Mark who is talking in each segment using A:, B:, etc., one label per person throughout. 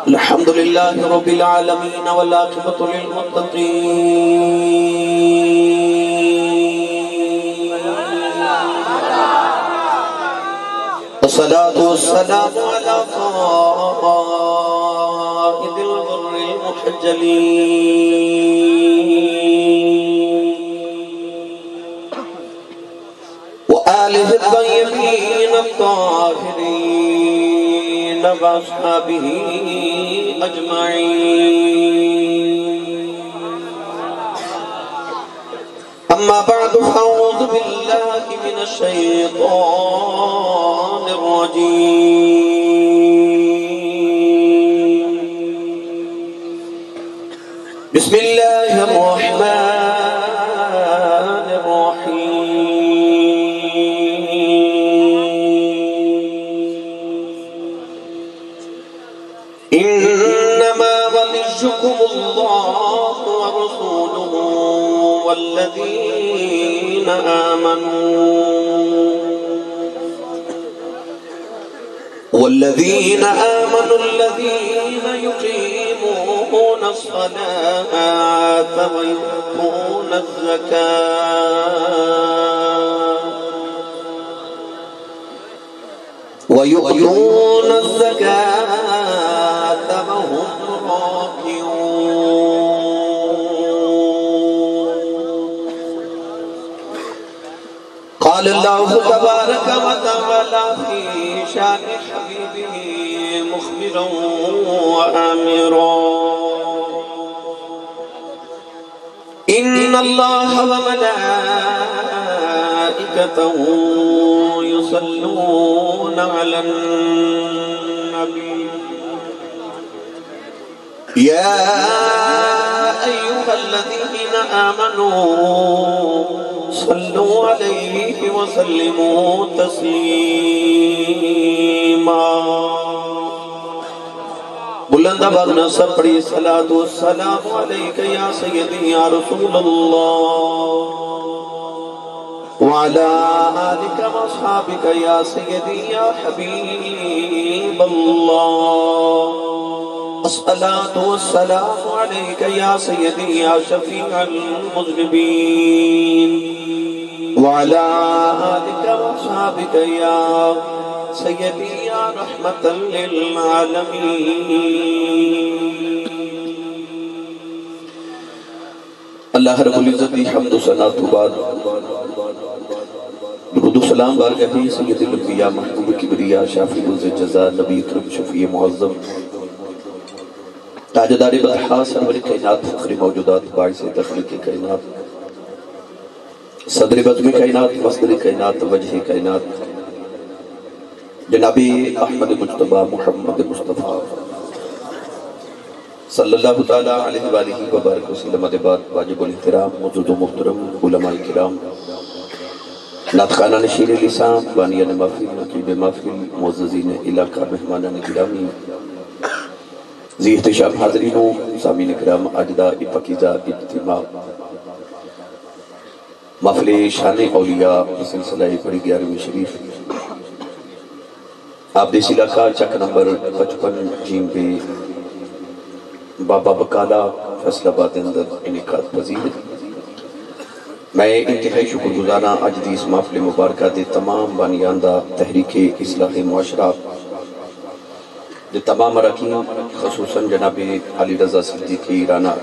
A: الحمد لله رب العالمين والعاقبة للمتقين والصلاة والسلام على قائد الغر المحجلين وآله الطيبين الطاهرين وأصحابه أجمعين. أما بعد فأعوذ بالله من الشيطان الرجيم. بسم الله الرحمن الرحيم. إنما وليكم الله ورسوله والذين آمنوا الذين يقيمون الصلاة ويؤتون الزكاة وهم راكعون. قال الله تبارك وتعالى في شان حبيبه مخبرا وآمرا: إن الله وملائكته يصلون على النبي يا أيها الذين آمنوا صلوا عليه وسلموا تسليما. بلند آواز سب پڑھی صلاۃ والسلام علیک یا سیدی یا رسول اللہ وعلى آلك وأصحابك يا سيدي يا حبيب الله. الصلاة والسلام عليك يا سيدي يا شفيع المذنبين وعلى آلك وأصحابك يا سيدي يا رحمة للعالمين. اللہ رب العزت کی حمد و ثنا تو بعد درود و سلام بارگاہ سید الانبیاء محبوب کبریا شافی روز جزا نبی اکرم شفیع معظم تاجدار بطحا سرور کائنات فخر موجودات باعث تخلیق کائنات صدر بزم کائنات مصدر کائنات وجہ کائنات جناب احمد مجتبی محمد مصطفیٰ صلی اللہ تعالیٰ علیہ وآلہ وبارک وسلم بعد واجب الاحترام موجود و محترم علماء کرام نعت خانہ نشیر لسان بانیان محفل نقیب محفل معززین علاقہ مہمانان گرامی ذی احتشام حاضرینوں سامعین کرام اجداء پاکیزہ اجتماع محفل شان اولیاء سلسلہ بڑی 11ویں شریف آپ دیس علاقہ چک نمبر 55 جیم پہ بابا بکالا فیصل آباد اندر انعقاد پذیر ہے. میں انتہائی شکر گزارا اج دی اس محفل مبارکہ دے تمام بانیان دا تحریک اصلاح معاشرہ دے تمام اراکین خصوصاً جناب علی رضا صدیقی رانا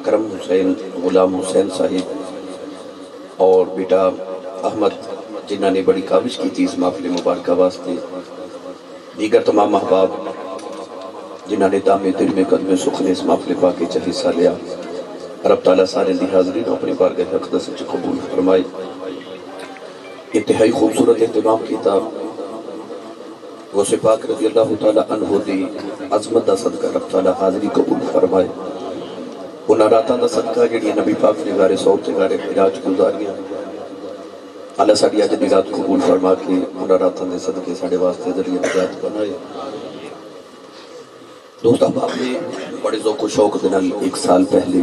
A: کرم حسین غلام حسین صاحب اور بیٹا احمد جنہاں نے بڑی کاوش کی تھی اس محفل مبارکہ واسطے، دیگر تمام احباب جنہاں نے دامِ دل میں قدم سخن اس محفل پاکی چا حصہ لیا. رب تعالیٰ سارے دی حاضرین اپنی بارگاہ اقدس سے قبول فرمائے. انتہائی خوبصورت اہتمام کیتا غوث پاک رضی اللہ تعالیٰ عنہ دی عظمت دا صدقہ رب تعالیٰ حاضری قبول فرمائے. انہاں راتاں دا صدقہ جڑی نبی پاک نے غار صوت سے غار حراج گزاریاں اللہ ساڑی آج دی رات قبول فرما کے انہاں راتاں دے صدقے ساڑے واسطے ذریعہ نجات بنائے. دوست احباب نے بڑے ذوق و شوق دنال ایک سال پہلے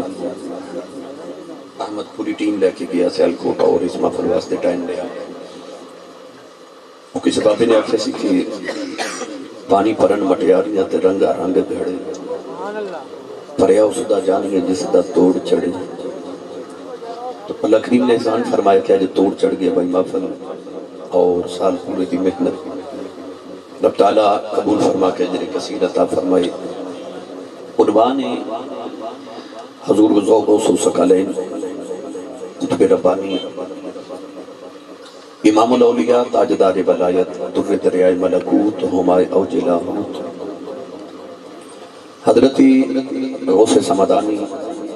A: احمد پوری ٹیم لے کے گیا سیال کوٹ اور اس محفل واسطے ٹائم لیا. وہ کسی بابے نے آکھے سی کہ پانی پرن مٹیاریاں تے رنگا رنگ گھڑے پریا اس دا جانیے جس دا توڑ چڑھے تو اللہ کریم نے احسان فرمایا کہ آج توڑ چڑھ گیا بھائی محفل اور سال پورے دی محنت رب تعالیٰ قبول فرما کے اجر کثیر عطا فرمائے عنوان حضور ذوق و ثقلین قطب ربانی امام الاولیاء تاجدار ولایت در دریائے ملکوت ہمائے اوج لاہوت حضرت غوث سمدانی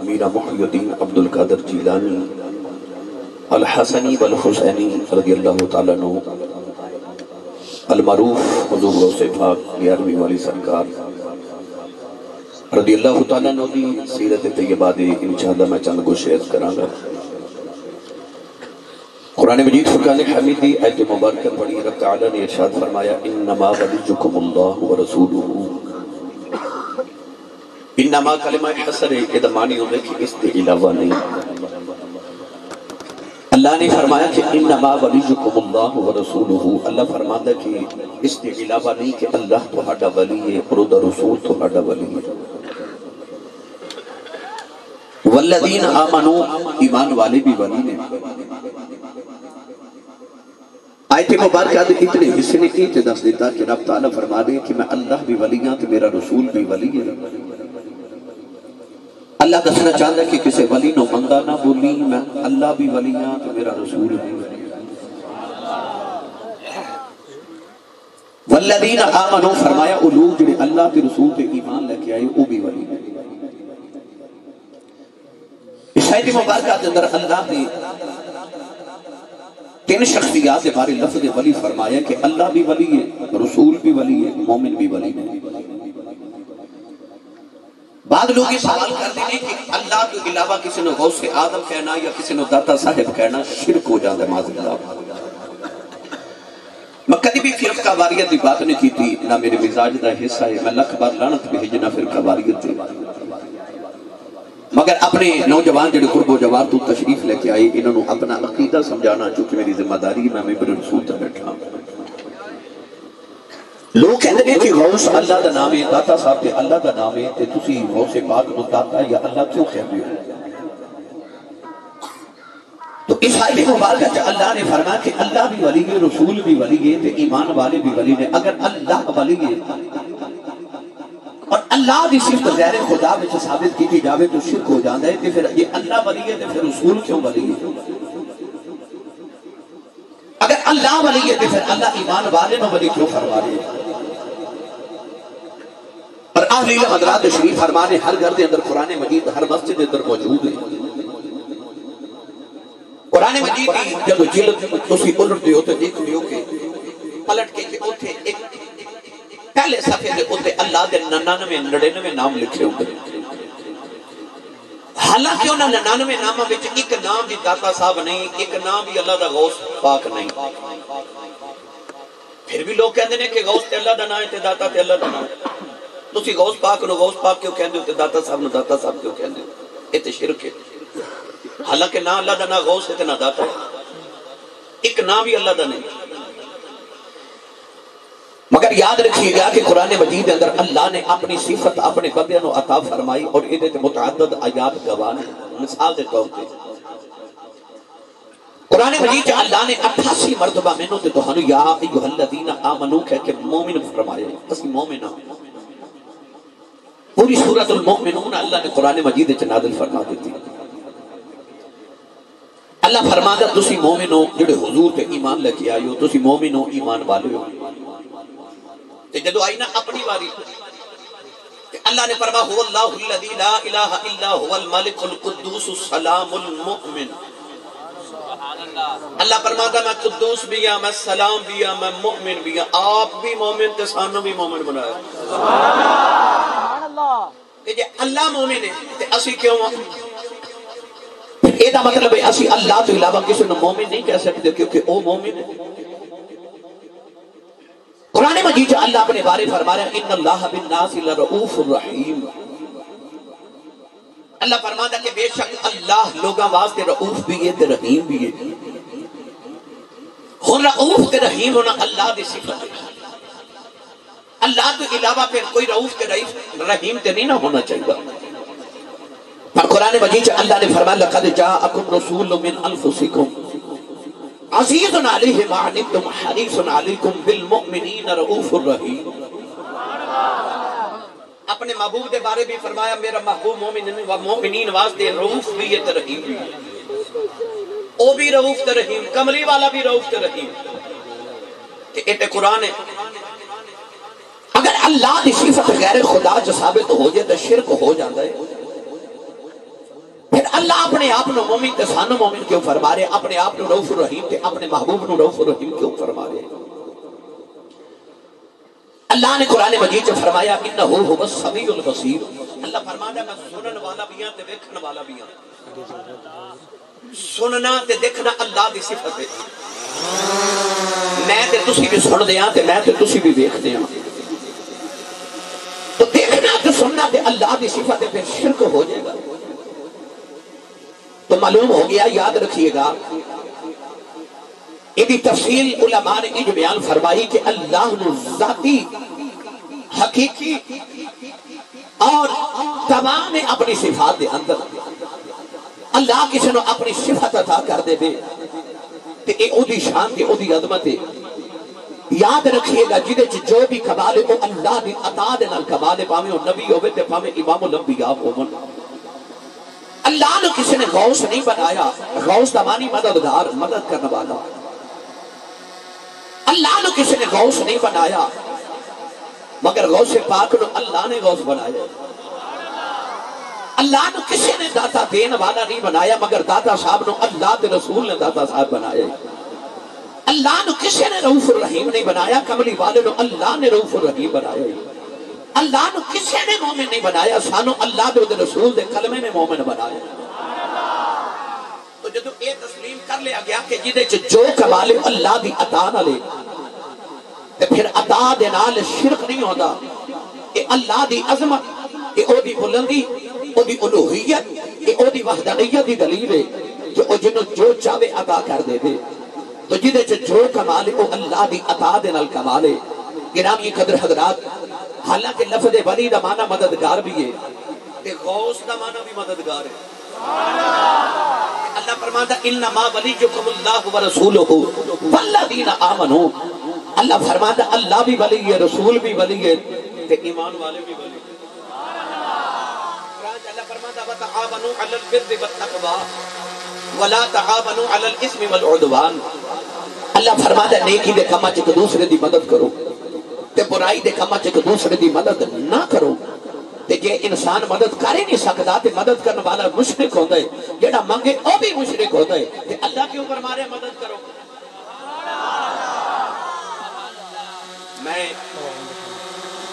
A: میرا محی الدین عبدالقادر جیلانی الحسنی والحسینی رضی اللہ تعالیٰ عنہ المعروف حضور غوث پاک 11ویں والی سرکار رضی اللہ تعالیٰ عنہ دی سیرت طیبہ دے انشاءاللہ میں چند کو شیئر کروں گا۔ قرآن مجید فرقان حمیدی آیت مبارکہ پڑھی رب تعالیٰ نے ارشاد فرمایا انما ولیکم اللہ ورسولہ انما کلمہ حسر کے معنی ہوگا کہ اس کے علاوہ نہیں۔ اللہ نے فرمایا کہ انما ولیکم اللہ ورسولہ، اللہ فرماتا کہ اس کے علاوہ نہیں کہ اللہ تہاڈا ولی ہے اور دا رسول تہاڈا ولی ہے۔ والذین آمنوا، ایمان والے بھی ولی نے۔ آیت مبارکہ دے اتنے حصے نے کی دس دیتا کہ رب تعالیٰ فرما دے کہ میں اللہ بھی ولی ہاں تو میرا رسول بھی ولی ہے۔ اللہ دسنا چاہتا ہے کہ کسے ولی نو منگا نہ بولی، میں اللہ بھی ولی ہاں تو میرا رسول بھی ولی ہے۔ والذین آمنوا فرمایا او لوگ جڑے اللہ کے رسول پہ ایمان لے کے آئے وہ بھی ولی ہے۔ اس آیت مبارکہ کے اندر اللہ نے تین شخصیات کے بارے لفظ ولی فرمایا کہ اللہ بھی ولی ہے، رسول بھی ولی ہے، مومن بھی ولی ہے۔ بعض لوگ یہ سوال کرتے ہیں کہ اللہ کے علاوہ کسی نے غوث آدم کہنا یا کسی نے داتا صاحب کہنا شرک ہو جاتا ہے معاذ اللہ۔ میں کدی بھی فرقہ واریت کی بات نہیں کی تھی، نہ میرے مزاج دا حصہ ہے، میں لکھ بار لعنت بھیجنا فرقہ واریت تھی، مگر اپنے نوجوان جڑے قرب و جوار تو تشریف لے کے آئے انہوں نے اپنا عقیدہ سمجھانا چونکہ میری ذمہ داری میں ممبر رسول تک بیٹھا ہوں۔ لوگ کہتے ہیں کہ غوث اللہ دا نام ہے، داتا صاحب تے اللہ دا نام ہے تے تسی غوث پاک نو داتا یا اللہ کیوں کہتے ہو؟ تو اس آیت مبارکہ سے اللہ نے فرمایا کہ اللہ بھی ولی ہے، رسول بھی ولی ہے تے ایمان والے بھی ولی ہے۔ اگر اللہ ولی ہے اور اللہ دی صفت غیر خدا میں ثابت کی جاوے تو شرک ہو جاتا ہے کہ پھر یہ اللہ ولی ہے تو پھر رسول کیوں ولی ہے؟ اگر اللہ ولی ہے تو پھر اللہ ایمان والے میں ولی کیوں فرما رہے ہیں؟ اور اہل علم حضرات شریف فرمانے ہر گھر دے اندر قرآن مجید ہر مسجد دے اندر موجود ہے۔ قرآن مجید کی جب جلد تسی الٹ دیو تو دیکھ لیو کہ پلٹ کے اوتھے ایک پہلے صفحے دے اوتے اللہ دے 99 نام لکھے ہوتے ہیں۔ حالانکہ انہاں 99 ناماں وچ ایک نام بھی داتا صاحب نہیں، ایک نام بھی اللہ دا غوث پاک نہیں۔ پھر بھی لوگ کہندے نے کہ غوث تے اللہ دا نام ہے تے داتا تے اللہ دا نام ہے۔ تسی غوث پاک نو غوث پاک کیوں کہندے ہو تے داتا صاحب نو داتا صاحب کیوں کہندے ہو؟ یہ تے شرک ہے۔ حالانکہ نہ اللہ دا نام غوث ہے تے نہ داتا ہے، ایک نام بھی اللہ دا نہیں۔ مگر یاد رکھیے گا کہ قرآن مجید اندر اللہ نے اپنی صفت اپنے بندے نو عطا فرمائی اور ادھے تے متعدد آیات گواہ ہیں۔ مثال دے طور پہ قرآن مجید اللہ نے 88 مرتبہ مینوں تے تہانوں یا ایھا الذین آمنو کہہ کے مومن فرمایا ہے۔ اسی مومن ہاں۔ پوری سورۃ المؤمنون اللہ نے قرآن مجید وچ نازل فرما دیتی۔ اللہ فرماتا تسی مومن ہو جڑے حضور تے ایمان لے کے آئے ہو، تسی مومن ہو ایمان والے ہو۔ تے جدو آئی نا اپنی باری اللہ نے فرمایا هو اللہ الذی لا الہ الا هو الملک القدوس السلام المؤمن۔ اللہ فرماتا میں قدوس بھی ہاں، میں سلام بھی ہاں، میں مؤمن بھی ہاں۔ آپ بھی مومن تے سانوں بھی مومن بنایا۔ سبحان اللہ۔ تے جے اللہ مومن ہے تے اسی کیوں ہاں؟ اے دا مطلب ہے اسی اللہ تو علاوہ کسی نے مومن نہیں کہہ سکتے کیونکہ او مومن ہے۔ قرآن مجید اللہ اپنے بارے فرما رہا ہے ان اللہ بالناس لرؤوف الرحیم۔ اللہ فرماتا کہ بے شک اللہ لوگاں واسطے رؤوف بھی ہے تے رحیم بھی ہے۔ ہن رؤوف تے رحیم ہونا اللہ دی صفت ہے۔ اللہ تو علاوہ پھر کوئی رؤوف تے رحیم تے نہیں نہ ہونا چاہیے. پر قرآن مجید اللہ نے فرمایا لقد جاءکم رسول من انفسکم عزیز علیہ ما عنتم حریص علیکم بالمؤمنین رؤوف الرحیم. اپنے محبوب دے بارے بھی فرمایا میرا محبوب مومنین واسطے رؤوف بھی ہے تے رحیم بھی ہے. او بھی رؤوف تے رحیم, کملی والا بھی رؤوف تے رحیم. تے اے قرآن ہے. اگر اللہ کی صفت غیر خدا جو ثابت ہو جائے تو شرک ہو جاتا ہے. پھر اللہ اپنے آپ نو مومن تے سانو مومن کیوں فرما رہے, اپنے آپ نو رؤوف الرحیم تے اپنے محبوب نو رؤوف الرحیم کیوں فرما رہے. اللہ نے قرآن مجید میں فرمایا انہو هو السمیع البصیر. اللہ فرماتا ہے میں سنن والا بھی ہاں تے دیکھن والا بھی ہاں. سننا تے دیکھنا اللہ دی صفت ہے. میں تے تسی بھی سن دے ہاں تے میں تے تسی بھی دیکھ دے ہاں. تو دیکھنا تے سننا تے اللہ دی صفت ہے, پھر شرک ہو جائے گا. تو معلوم ہو گیا, یاد رکھیے گا یہ تفصیل علماء نے یہ بیان فرمائی کہ اللہ نے ذاتی حقیقی اور تمام اپنی صفات دے اندر اللہ کسی نے اپنی صفت عطا کر دے دے تے اے او دی شان تے او دی عظمت ہے. یاد رکھیے گا جدے جو بھی کمال ہے اللہ دی عطا دے نال کمال ہے, پاویں او نبی ہوے تے پاویں امام الانبیاء ہون. اللہ نے کسی نے غوث نہیں بنایا, غوث دا معنی مددگار, مدد کرنے والا. اللہ نے کسی نے غوث نہیں بنایا مگر غوث پاک نے اللہ نے غوث بنایا. اللہ نے کسی نے داتا دین والا نہیں بنایا مگر داتا صاحب نے اللہ کے رسول نے داتا صاحب بنایا. اللہ نے کسی نے رؤوف الرحیم نہیں بنایا, کملی والے نے اللہ نے رؤوف الرحیم بنایا. اللہ نے کسی نے مومن نہیں بنایا, سانو اللہ دے رسول دے کلمے نے مومن بنایا. تو جدو یہ تسلیم کر لیا گیا کہ جدے جو کمال اللہ دی عطا نہ لے تے پھر عطا دے نال شرک نہیں ہوتا. اے اللہ دی عظمت, اے او دی بلندی, او دی الوہیت, اے او دی وحدانیت دی دلیل ہے کہ او جنوں جو چاہے عطا کر دے دے. تو جدے جو کمال او اللہ دی عطا دے نال کمال ہے. گرامی قدر حضرات, حالانکہ لفظ ولی دا معنی مددگار بھی ہے تے غوث دا معنی بھی مددگار ہے. اللہ فرماتا انما ولیکم اللہ ورسولہ والذین آمنوا. اللہ فرماتا اللہ بھی ولی ہے, رسول بھی ولی ہے تے ایمان والے بھی ولی. اللہ فرماتا وتعاونوا علی البر والتقوی ولا تعاونوا علی الاثم والعدوان. اللہ فرماتا نیکی دے کماں چ ایک دوسرے دی مدد کرو تے برائی دے کماں چ ایک دوسرے دی مدد نہ کرو. تے جے انسان مدد کر ہی نہیں سکتا تے مدد کرنے والا مشرک ہوتا ہے, جیڑا منگے او بھی مشرک ہوتا ہے. تے اللہ کے اوپر مارے مدد کرو. میں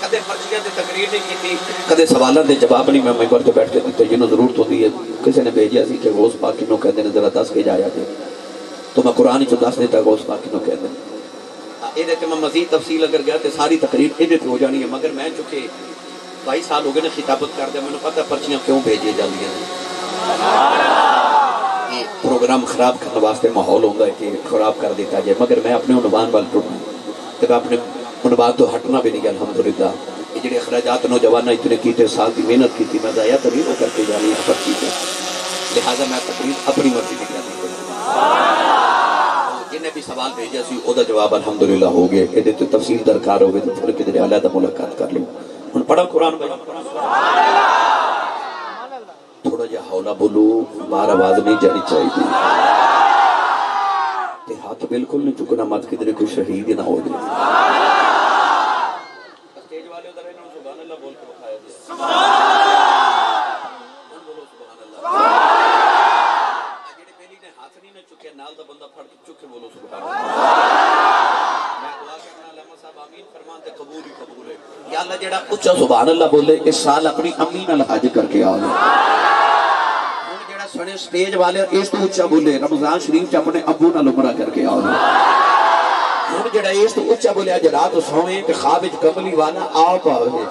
A: کدے پرچیاں تے تقریر نہیں کیتی, کدے سوالاں دے جواب نہیں میں ممبر تے بیٹھ کے دیتے. جنوں ضرورت ہوتی ہے کسی نے بھیجیا سی کہ غوث پاک کینوں کہندے نے ذرا دس کے جایا جے, تو میں قرآن چ دس دیتا غوث پاک کینوں کہندے نے. یہ میں مزید تفصیل اگر گیا تو ساری تقریر یہ ہو جانی ہے, مگر میں چونکہ 22 سال ہو گئے نا خطابت کر دیا, میں نے پتہ پرچیاں کیوں بھیجی جاندیاں ہیں. یہ پروگرام خراب کرنے واسطے ماحول ہوتا ہے کہ خراب کر دیتا جائے, مگر میں اپنے عنوان وال ٹرنا تو میں اپنے عنوان تو ہٹنا بھی نہیں گیا. الحمدللہ یہ جڑے اخراجات نوجوان اتنے کیتے, سال کی محنت کی, میں ضائع تو نہیں کر کے جانی اس پرچی سے, لہٰذا میں تقریر اپنی مرضی کی کرنی پڑی. جنہیں بھی سوال بھیجا سی او دا جواب الحمدللہ ہو گئے. یہ تو تفصیل درکار ہوگی تو پھر کدھر علیحدہ ملاقات کر لوں. ہن پڑھا قرآن بھائی, تھوڑا جہا ہولا بولو, بار آواز نہیں جانی چاہیے تے ہاتھ بالکل نہیں چکنا مت, کدھر کوئی شہید نہ ہو جائے. اسٹیج والے ادھر انہوں نے سبحان اللہ بول کے بکھایا جائے. بولو سبحان اللہ. جڑے پہلی نے ہاتھ نہیں نہ چکے نال دا بندہ پھڑ کے چکے بولو سبحان اللہ. میں دعا کرنا علامہ صاحب آمین فرمان تے قبول ہی قبول ہے. یا اللہ جڑا اچھا سبحان اللہ بولے اس سال اپنی امی نال حج کر کے آؤ. ہن جڑا سڑے سٹیج والے اس تو اچھا بولے رمضان شریف چ اپنے ابو نال عمرہ کر کے آؤ. ہن جڑا اس تو اچھا بولے اج رات سوئیں تے خواب وچ کملی والا آپ آوے.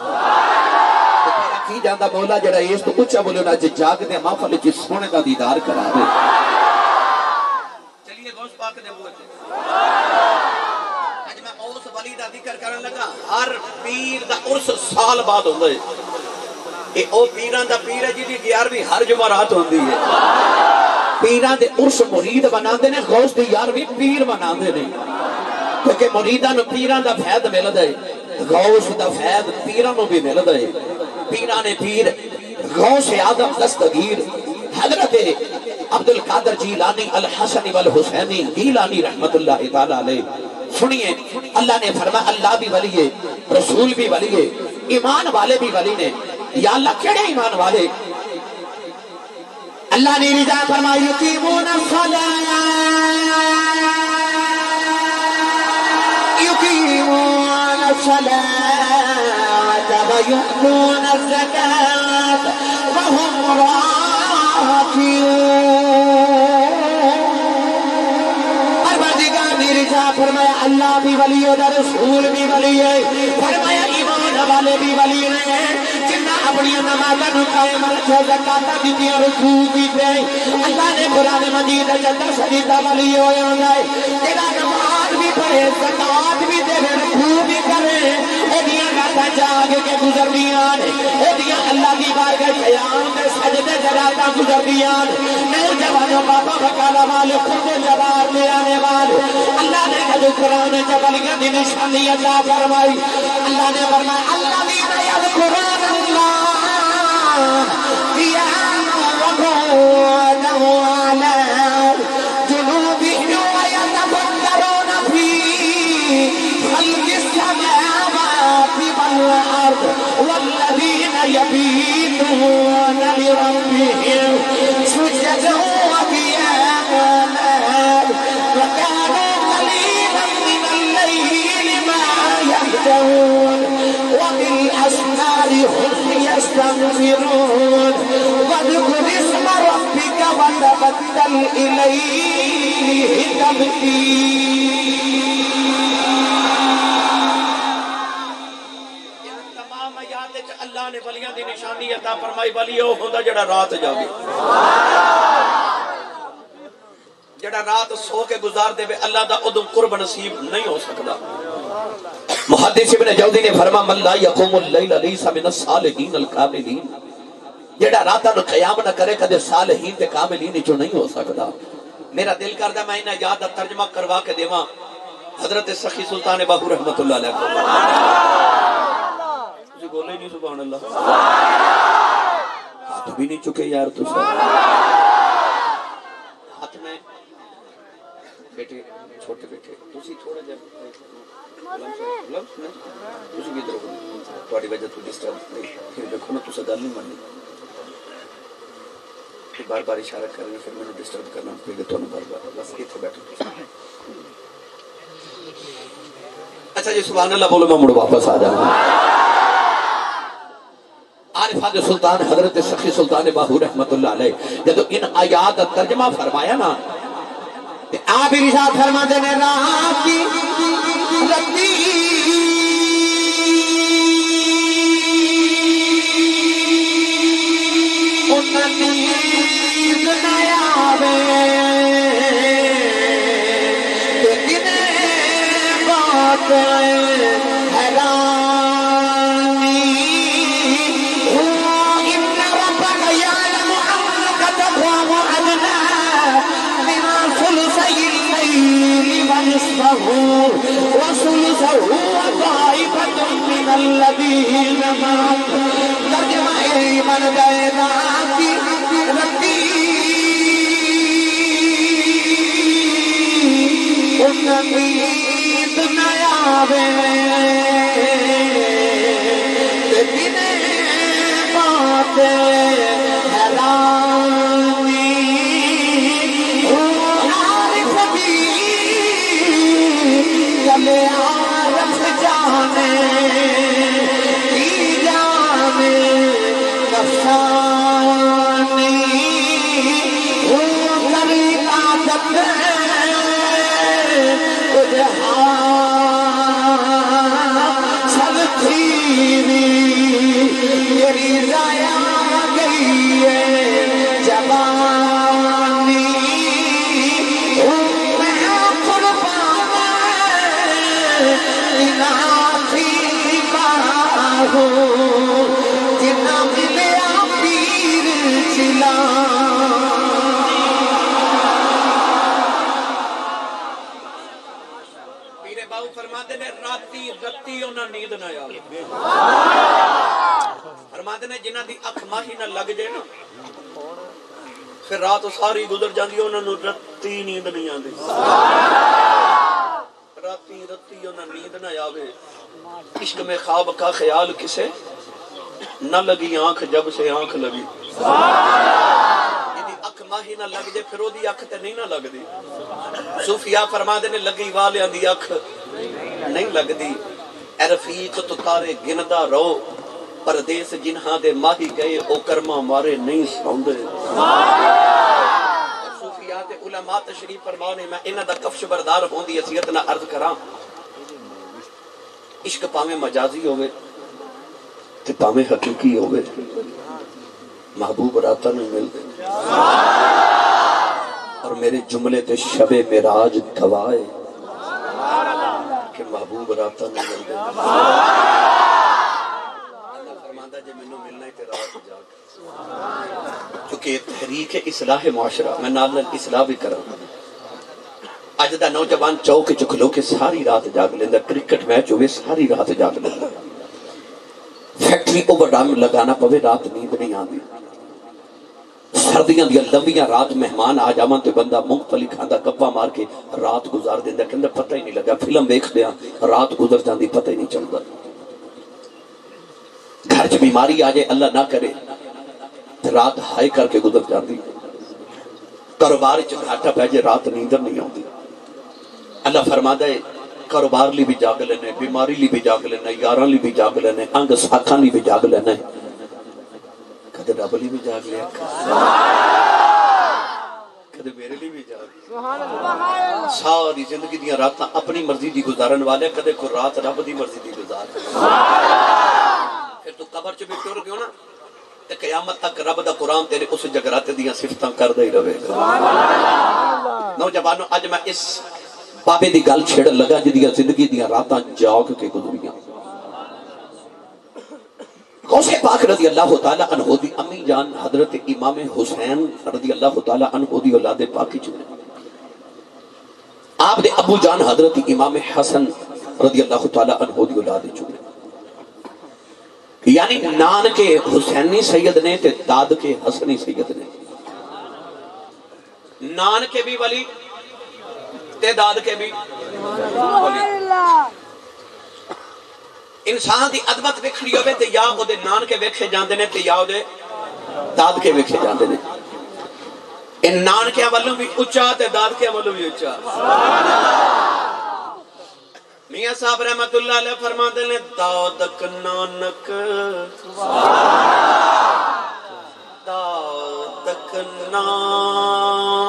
A: تے تیرا کی جاندا مولا جڑا اس تو اچھا بولے اج جاگ دے محفل وچ سونے دا دیدار کراوے. چلیے غوث پاک دے بوتے اج میں اس ولی دا ذکر کرن لگا. ہر پیر دا عرس سال بعد ہوتا ہے. یہ او پیران دا پیر ہے جی 11ویں ہر جمعرات ہوندی ہے. پیران دے عرس مرید بنا دے نے غوث دی 11ویں پیر بنا دے نے کیونکہ مریدان پیران دا فیض مل دے غوث دا فیض پیران بھی مل دے. پیران پیر غوث آدم دستگیر حضرت عبدالقادر جیلانی الحسن والحسینی گیلانی رحمت اللہ تعالیٰ علیہ. سنیے اللہ نے فرمایا اللہ بھی ولی ہے رسول بھی ولی ہے ایمان والے بھی ولی نے. یا اللہ کیڑے ایمان والے؟ اللہ نے رضا فرمائی یقیمون الصلاة یقیمون الصلاة ویؤتون الزکاة وهم راکعون. پروردگار نے رضا فرمایا اللہ بھی ولی ہے رسول بھی ولی ہے. فرمایا ایمان والے بھی ولی ہیں اپنی نمازوں قائم رکھے زکاة دیتی رکوع کیتے. اللہ نے قرآن مجید جلدہ شریدہ ولی ہوئے ہوئے تیرا نماز بھی پڑھے زکاة بھی دے رکوع بھی کرے ایدیاں گاتا جاگ کے گزر دیان ایدیاں اللہ کی بار کے قیام دے سجدے جراتا گزر دیان نوجوانوں بابا بکالا والے خود جواب لے آنے والے. اللہ نے کہا قرآن جبلیاں دی نشانی اللہ فرمائی. اللہ نے فرمایا اللہ دینا یاد قرآن اللہ قیاما وقعودا وعلى جنوبهم ويتفكرون في خلق السماوات والأرض والذين يبيتون لربهم سجدا وقياما وكانوا قليلا من الليل ما يهجعون وبالأسحار هم يستغفرون واذكر اسم ربك وتبتل إليه تبتيلا. تمام آیات وچ اللہ نے ولیاں دی نشانی عطا فرمائی. ولی او ہوندا جڑا رات جاگے جڑا رات سو کے گزار دے اللہ دا ادم قرب نصیب نہیں ہو سکتا. محدث ابن جوزی نے فرما من لا یقوم اللیل لیس من الصالحین الکاملین جڑا راتاں نو قیام نہ کرے کدے صالحین تے کاملین وچوں نہیں ہو سکتا. میرا دل کردا میں انہاں یاد دا ترجمہ کروا کے دیواں حضرت سخی سلطان باہو رحمت اللہ علیہ کو. تسی بولے نہیں سبحان اللہ ہاتھ بھی نہیں چکے یار تسی ہاتھ میں بیٹے چھوٹے بیٹے تسی تھوڑا جب تسی بھی درو تواڈی وجہ تو ڈسٹرب نہیں پھر دیکھو نا تسی گل نہیں مننی پھر بار بار اشارہ کرنا پھر میں نے ڈسٹرب کرنا پھر تو بار بار بس ایتھے بیٹھو. اچھا جی سبحان اللہ بولو میں مڑ واپس آ جاؤں. عارفان سلطان حضرت سخی سلطان باہو رحمت اللہ علیہ جب ان آیات ترجمہ فرمایا نا آپ ارشاد فرما دینے رات کی رتی نیز نیا بے کنے بات حیرانی ہوں ان ربک یعلم انک تقوم ادنی من ثلثی اللیل ونصفہ وثلثہ وطائفۃ من الذین معک. ترجمہ ایمان گئے رات کی رتی امید نیا بے دن بات حیرانی عارف بھی چلے عارف جانے کی جانے نفسانی طریقہ جب سلطی میری ضائع گئی ہے جوانی میں قربان ناسی بات ہو جنا ملیا پیر چلا پیر باؤ فرماتے نے راتی رتی انہاں نیند نہ آوے فرماتے نے جنہاں دی اکھ ماہی نہ لگ جائے نا پھر رات ساری گزر جاندی انہاں نوں رتی نیند نہیں آندی راتی رتی انہاں نیند نہ آوے عشق میں خواب کا خیال کسے نہ لگی آنکھ جب سے آنکھ لگی جدی اکھ ماہی نہ لگ جائے پھر وہ دی اکھ تے نہیں نہ لگ دی صوفیاء فرما دے نے لگی والیاں دی اکھ نہیں لگ دی اے رفیق تو تارے گندا رہو پردیس جنہاں دے ماہی گئے او کرما مارے نہیں سوندے صوفیاء تے علماء تشریف فرمانے میں انہاں دا کفش بردار ہون دی حیثیت نہ عرض کراں عشق پاویں مجازی ہوئے تے پاویں حقیقی ہوئے محبوب راتا نہیں ملتے اور میرے جملے تے شب معراج گواہے کہ محبوب راتا نہیں ملتے اللہ فرماندہ جے منوں ملنا ہی تے رات جاگ کیونکہ تحریک اصلاح معاشرہ میں نال اصلاح بھی کراں اج دا نوجوان چوک چ کھلو کے ساری رات جاگ لیندا کرکٹ میچ ہوئے ساری رات جاگ لیندا فیکٹری اوور ڈام لگانا پوے رات نیند نہیں آندی سردیاں دیا لمبیاں رات مہمان آ جاواں تے بندہ مونگ پھلی کھاندا گپا مار کے رات گزار دیندا کہندا پتہ ہی نہیں لگا فلم ویکھ دیاں رات گزر جاندی پتہ ہی نہیں چلدا گھر چ بیماری آ جائے اللہ نہ کرے رات ہائے کر کے گزر جاندی کاروبار چ گھاٹا پے جائے رات نیند نہیں آندی اللہ فرماتا ہے کاروبار لی بھی جاگ لینے بیماری لی بھی جاگ لینے یاراں لی بھی جاگ لینے انگ ساکھاں لی بھی جاگ لینے کدے رب لی بھی جاگ لیا کدے میرے لی بھی جاگ ساری زندگی دیاں راتاں اپنی مرضی دی گزارن والے کدے کو رات رب دی مرضی دی گزار پھر تو قبر چ بھی ٹر گیو نا تے قیامت تک رب دا قرآن تیرے اس جگراتے دیاں صفتاں کردے ہی رہے گا نوجوانوں اج میں اس بابے دی گل چھڑ لگا جدیاں زندگی دیاں راتاں جاگ کے گزریاں غوث پاک رضی اللہ تعالیٰ عنہ دی امی جان حضرت امام حسین رضی اللہ تعالیٰ عنہ دی اولاد پاکی چنے آپ دے ابو جان حضرت امام حسن رضی اللہ تعالیٰ عنہ دی اولاد چنے یعنی نان کے حسینی سید نے تے داد کے حسنی سید نے نان کے بھی ولی تعداد کے بھی انسان دی عظمت ویکھنی ہوے تے یا او دے نان کے ویکھے جاندے نے تے یا او دے داد کے ویکھے جاندے نے ان نان کے والوں بھی اونچا تے داد کے والوں بھی اونچا میاں صاحب رحمت اللہ علیہ فرماتے ہیں دادک نانک دادک نانک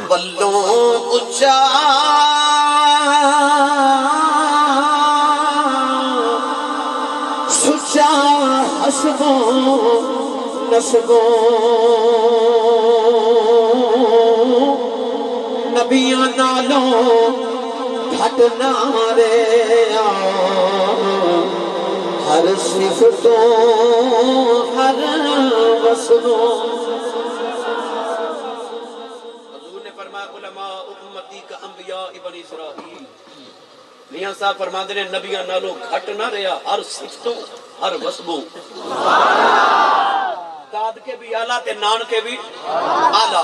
A: بلوں اچا سچا حسبوں نسبوں نبیاں نالوں گھٹ نہ رہیا ہر صفتوں ہر وصفوں حضور نے فرمایا علماء امتی کا انبیاء ابن اسرائیل میاں صاحب فرماتے ہیں نبیاں نالوں گھٹ نہ رہیا ہر صفتوں ہر وصفوں داد کے بھی آلہ تے نان کے بھی آلہ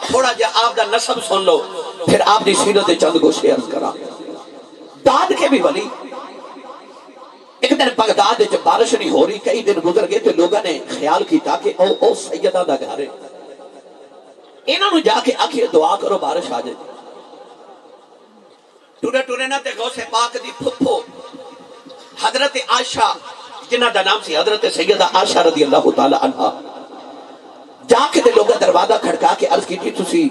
A: تھوڑا جا آپ دا نسب سن لو پھر آپ دی سیرت چند کو شیئر کرا داد کے بھی ولی ایک دن بغداد جب بارش نہیں ہو رہی کئی دن گزر گئے تو لوگوں نے خیال کیتا کہ او سیدہ دا گھر ہے انہوں نے جا کے آخر دعا کرو بارش آ جائے ٹورے ٹورے نہ تے غوث پاک دی پھپھو حضرت عائشہ جنہ دا نام سی حضرت سیدہ عائشہ رضی اللہ تعالی عنہ جا کے دے لوگا دروازہ کھڑکا کے عرض کی تھی تسی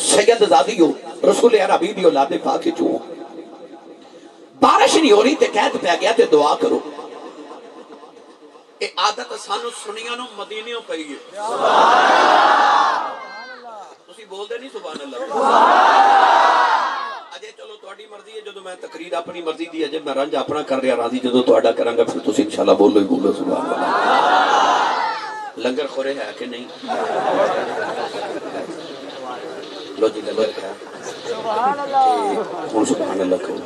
A: سید زادی ہو رسول عربی دی اولاد پاک جو بارش نہیں ہو رہی تے قید پہ گیا تے دعا کرو اے عادت سانو سنیاں نو مدینیوں پئی ہے تسی بول دے نہیں سبحان اللہ اجے چلو تہاڈی مرضی ہے جدوں میں تقریر اپنی مرضی دی ہے جب میں رنج اپنا کر رہا راضی جدوں تہاڈا کراں گا پھر تسی انشاءاللہ بولو ہی بولو سبحان اللہ لنگر خورے ہے کہ نہیں لو جی لنگر ہے سبحان اللہ سبحان اللہ کہو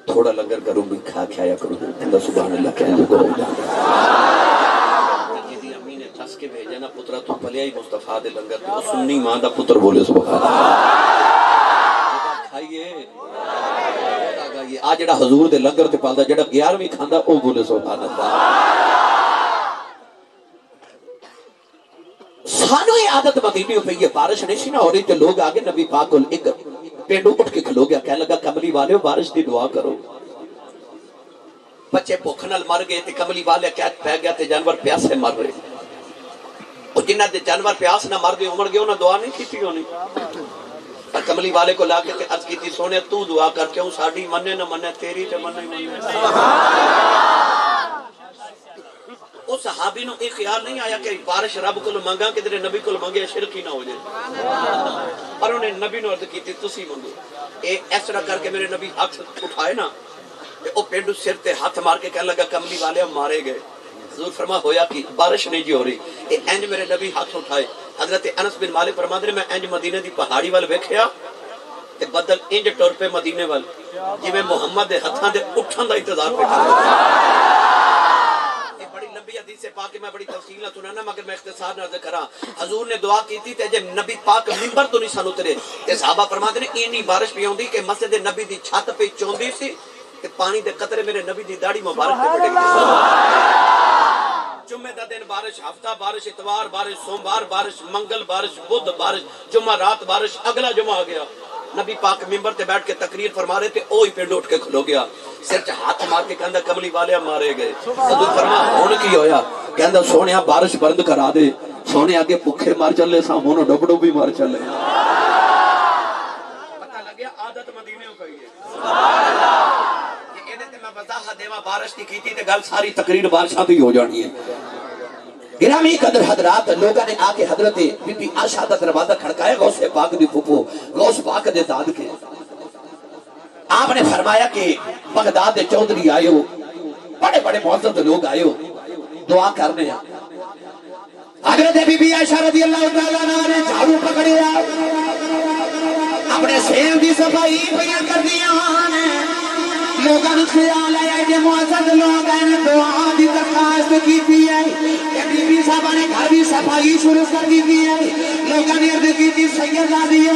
A: تھوڑا لنگر کروں بھی کھا کھایا کروں اللہ سبحان اللہ کہنے کو امی نے تس کے بھیجا نا پترا تو پلیا ہی مصطفیٰ دے لنگر دے سنی ماں دا پتر بولے سبحان اللہ کھائیے آج جڑا حضور دے لنگر تے پالدا جڑا 11ویں کھاندا او بولے سبحان اللہ سانو یہ عادت مدینے پہ یہ بارش نہیں سی نہ ہو رہی تے لوگ آگے نبی پاک کو ایک پینڈو اٹھ کے کھلو گیا کہنے لگا کملی والے بارش دی دعا کرو بچے بھوک نال مر گئے تے کملی والے کیا پہ گیا تے جانور پیاس سے مر رہے اور جنہ دے جانور پیاس نہ مر گئے عمر گئے انہاں دعا نہیں کیتی ہونی اور کملی والے کو لا کے تے عرض کیتی سونے تو دعا کر کیوں ساڈی مننے نہ مننے تیری تے مننے ہی مننے اس صحابی نو ایک خیال نہیں آیا کہ بارش رب کو مانگا کہ تیرے نبی کو مانگے شرک ہی نہ ہو جائے اور انہیں نبی نو عرض کیتی تسی منگو اس طرح کر کے میرے نبی ہاتھ اٹھائے نا او پینڈو سر تے ہاتھ مار کے کہنے لگا کملی والے ہم مارے گئے حضور فرما ہویا کہ بارش نہیں جی ہو رہی انج میرے نبی ہاتھ اٹھائے حضرت انس بن مالک فرماندے میں انج مدینے دی پہاڑی وال ویکھیا تے بدل انج ٹر پے مدینے وال جویں محمد دے ہتھاں دے اٹھن دا انتظار پہ کردا حدیث سے پاک میں بڑی تفصیل نہ سنانا مگر میں اختصار نہ کراں حضور نے دعا کی تھی تے جب نبی پاک منبر تو نہیں سن اترے تے صحابہ فرماتے ہیں اینی بارش پی ہوندی کہ مسجد نبی دی چھت پہ چوندی سی کہ پانی دے قطرے میرے نبی دی داڑھی مبارک تے پڑے گئے جمعہ دا دن بارش ہفتہ بارش اتوار بارش سوموار بارش منگل بارش بدھ بارش جمعہ رات بارش اگلا جمعہ آ گیا نبی پاک منبر تے بیٹھ کے تقریر فرما رہے تھے اوہی پینڈ اٹھ کے کھلو گیا سر چ ہاتھ مار کے کہندا کملی والے مارے گئے حضور فرما ہن کی ہویا کہندا سونیا بارش بند کرا دے سونے آگے بھوکے مر چلے سا ہن ڈبڑو بھی مر چلے پتہ لگیا عادت مدینے ہو گئی ہے سبحان اللہ یہ تے میں وضاحت دیواں بارش دی کیتی تے گل ساری تقریر بارشاں دی ہو جانی ہے گرامی قدر حضرات لوگوں نے آکے حضرت بی بی عائشہ دا دروازہ کھڑکایا غوث پاک دی پھپھو غوث پاک دے داد کے آپ نے فرمایا کہ بغداد دے چودھری آئے ہو بڑے بڑے معزز لوگ آئے ہو دعا کرنے ہیں حضرت بی بی عائشہ رضی اللہ تعالیٰ عنہ نے جھاڑو پکڑیا اپنے سیر دی صفائی پیا کر دیا لوگاں نوں خیال آیا کہ معزز لوگ ہیں دعا دی درخواست کیتی ہے کہ بی بی صاحبہ نے گھر بھی صفائی شروع کر دی ہے لوگاں نے عرض کیتی سیدہ دیا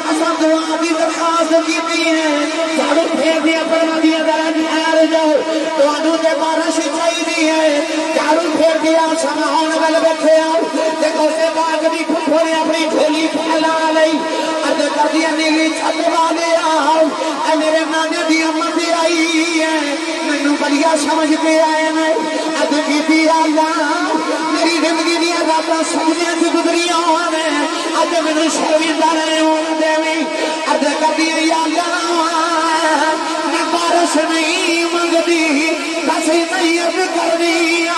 A: اساں دعا دی درخواست کیتی ہے جھاڑو پھیر دیا فرما دیا ذرا ٹھہر جاؤ تانوں تے بارش چاہیے ہے جھاڑو پھیر دیا سماون ول بیٹھے آؤ دیکھو سے پاک دی پھپھو نے اپنی جھولی پھیلا لئی عرض کر دیا نیلی چھت والے آؤ اے میرے نانے دی امت آئی ہے مینوں بڑیا سمجھ کے آئے میں عرض کیتی اللہ میری زندگی دیا راتاں سمجھے سے گزریاں نے اج مینوں شرمندہ نہیں ہون دیویں عرض کر دیا یا اللہ میں بارش نہیں منگدی بس نہیں عرض کر دیا